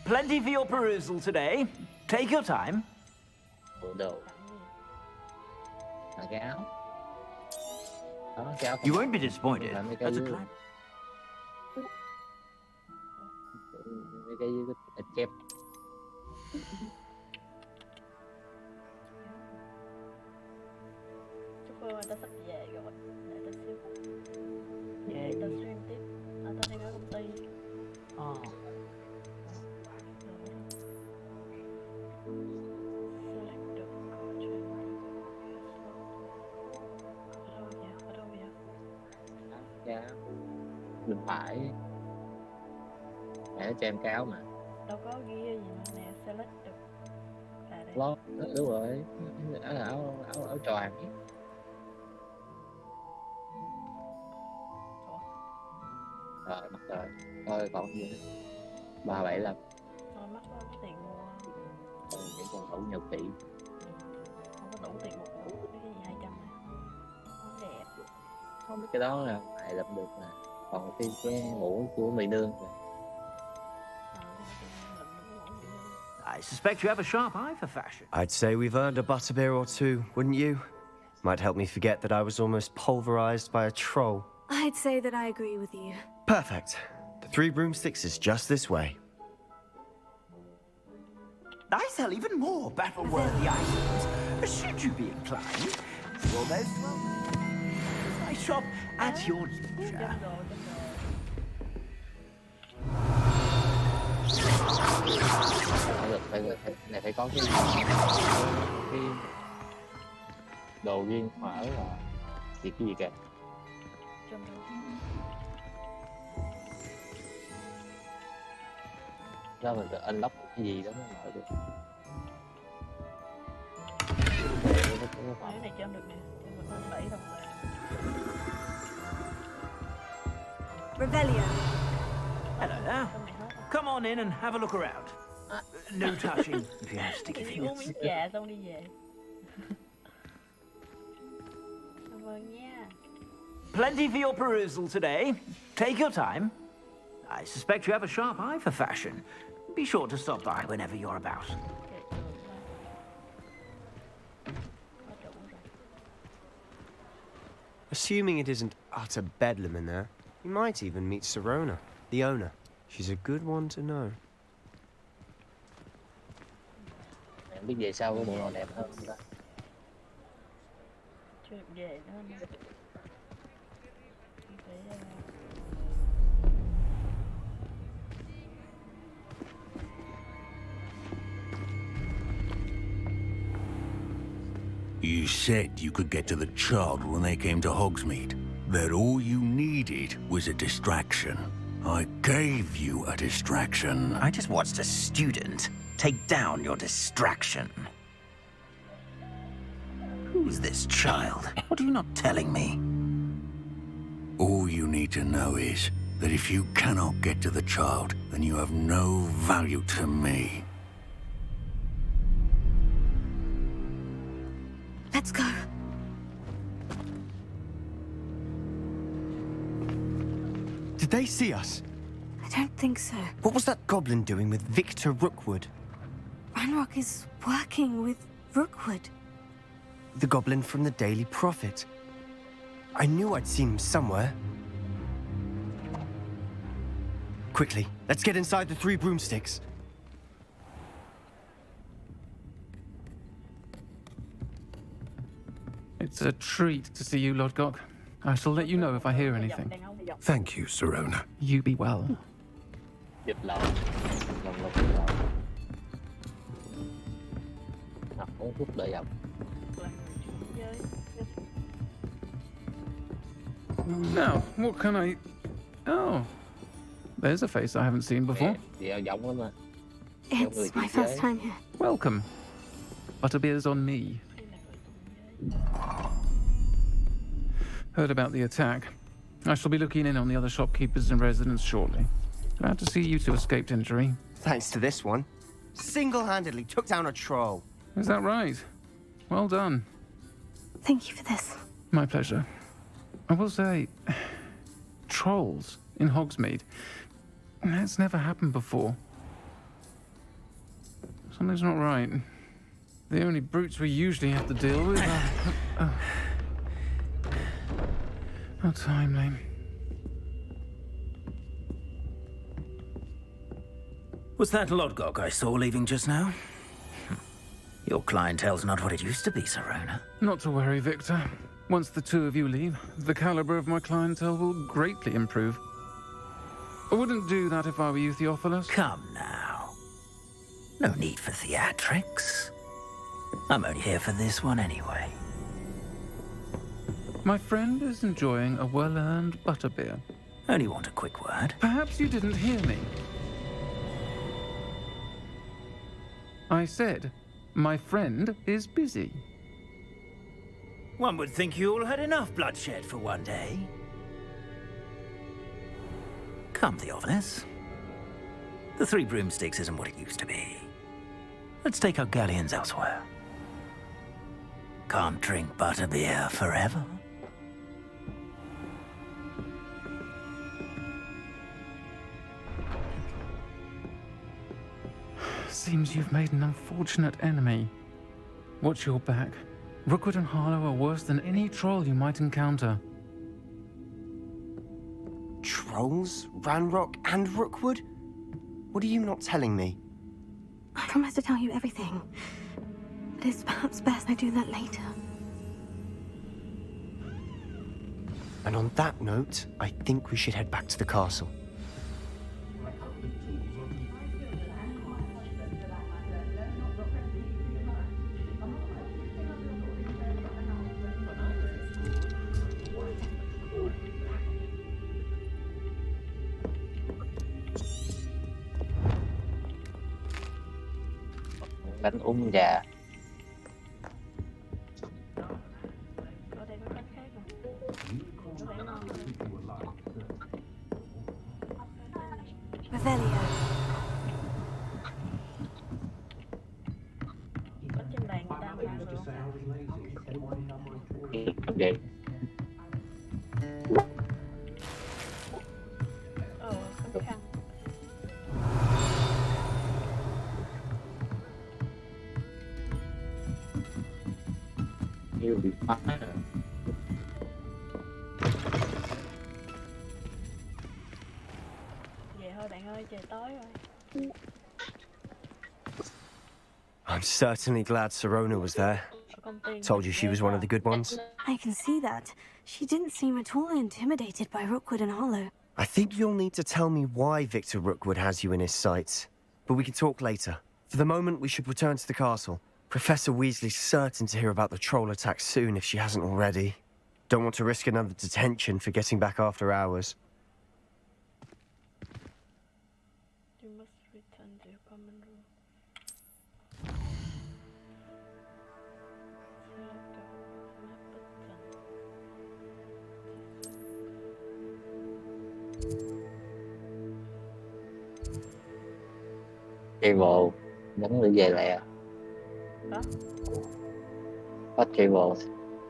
Plenty for your perusal today. Take your time. Bộ đồ. Là cái áo. Đó, cái áo You won't be disappointed. Mấy That's a cái climb. ít kép. Chúc người ta sắp về rồi. Để ta xíu. Về ta stream tiếp. Ta đang ở công ty. Cái áo. Đừng phải. Mẹ cho em cái áo mà. Đâu có ghi gì mà nè, select được. Là đây. Lo, đúng rồi. Áo choàng. Rồi, mất rồi. Thôi còn gì nữa. 375. Thôi mắc quá tiền mua. Những con tủ nhập tỷ. Không có đủ tiền một đủ cái gì 200 này. Không đẹp. Không biết cái đó là mày làm được mà. Còn cái mũ của mì nương kìa. I suspect you have a sharp eye for fashion. I'd say we've earned a butterbeer or two, wouldn't you? Might help me forget that I was almost pulverized by a troll. I'd say that I agree with you. Perfect. The 3 broomsticks is just this way. I sell even more battle-worthy items, should you be inclined. Well, those 12. I shop at your leisure. Này phải có cái đồ riêng mà ở là cái gì kìa. Đó mình phải unlock cái gì đó mới mở được. Cái này cho em được nè, cho mình lên 7 đồng là. Revelio. Hello there. Come on in and have a look around. No touching if you have sticky Chị uống fingers. miếng trà xong đi về. Cảm ơn nha. Plenty for your perusal today. Take your time. I suspect you have a sharp eye for fashion. Be sure to stop by whenever you're about. Assuming it isn't utter bedlam in there, you might even meet Sirona, the owner. She's a good one to know. Em biết về sau có bộ nào đẹp hơn không ta? Chưa được về nữa nè. You said you could get to the child when they came to Hogsmeade. That all you needed was a distraction. I gave you a distraction. I just watched a student take down your distraction. Who's this child? What are you not telling me? All you need to know is that if you cannot get to the child, then you have no value to me. Let's go. Did they see us? I don't think so. What was that goblin doing with Victor Rookwood? Ranrock is working with Rookwood. The goblin from the Daily Prophet. I knew I'd seen him somewhere. Quickly, let's get inside the 3 broomsticks. It's a treat to see you, Lodgok. I shall let you know if I hear anything. Thank you, Sirona. You be well. Dịp lòng. Lòng dịp lòng. Học uống thuốc đợi học. Now, what can I... Oh. There's a face I haven't seen before. Dạ, giọng lắm mà. It's my first time here. Welcome. Butterbeer's on me. Heard about the attack. I shall be looking in on the other shopkeepers and residents shortly. Glad to see you two escaped injury. Thanks to this one. Single-handedly took down a troll. Is that right? Well done. Thank you for this. My pleasure. I will say, trolls in Hogsmeade. That's never happened before. Something's not right. The only brutes we usually have to deal with are... How timely. Was that Lodgok I saw leaving just now? Your clientele's not what it used to be, Sirona. Not to worry, Victor. Once the 2 of you leave, the caliber of my clientele will greatly improve. I wouldn't do that if I were you, Theophilus. Come now. No need for theatrics. I'm only here for this one anyway. My friend is enjoying a well-earned butterbeer. Only want a quick word. Perhaps you didn't hear me. I said, my friend is busy. One would think you all had enough bloodshed for one day. Come, Theophilus. The 3 broomsticks isn't what it used to be. Let's take our galleons elsewhere. Can't drink butterbeer forever. Seems you've made an unfortunate enemy. Watch your back. Rookwood and Harlow are worse than any troll you might encounter. Trolls? Ranrock and Rookwood? What are you not telling me? I promise to tell you everything. But it's perhaps best I do that later. And on that note, I think we should head back to the castle. Bánh úng gà. Revelio. Đẹp. Yêu bị bắt rồi. Về thôi bạn ơi, trời tối rồi. I'm certainly glad Sirona was there. Told you she was one of the good ones. I can see that. She didn't seem at all intimidated by Rookwood and Hollow. I think you'll need to tell me why Victor Rookwood has you in his sights. But we can talk later. For the moment, we should return to the castle. Professor Weasley's certain to hear about the troll attack soon if she hasn't already. Don't want to risk another detention for getting back after hours. You must return to your common room. Chạy bộ nhấn để về lẹ. Hả? Bắt chạy bộ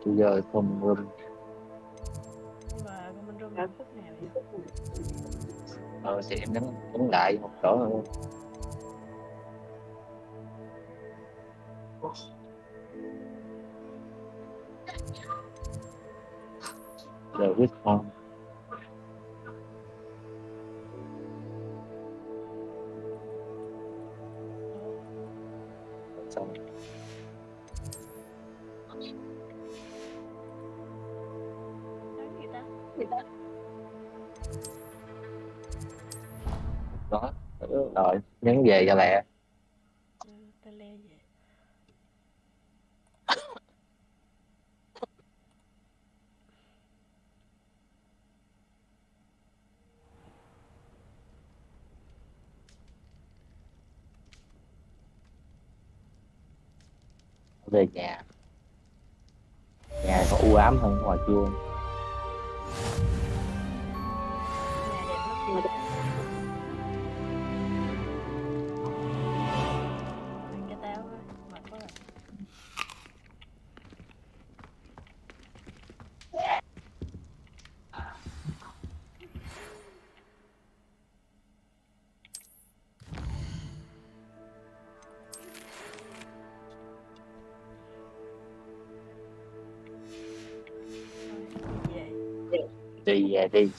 tôi giờ không room. Nhưng mà common room là khúc nào vậy? Thì em nhấn đại một chỗ thôi. Giờ quyết không. Xong. Đó, rồi nhấn về cho lẹ. Ta le về. Về nhà. Nhà có u ám hơn ngoài kia. Cái táo á, mệt quá rồi. Đi về đi.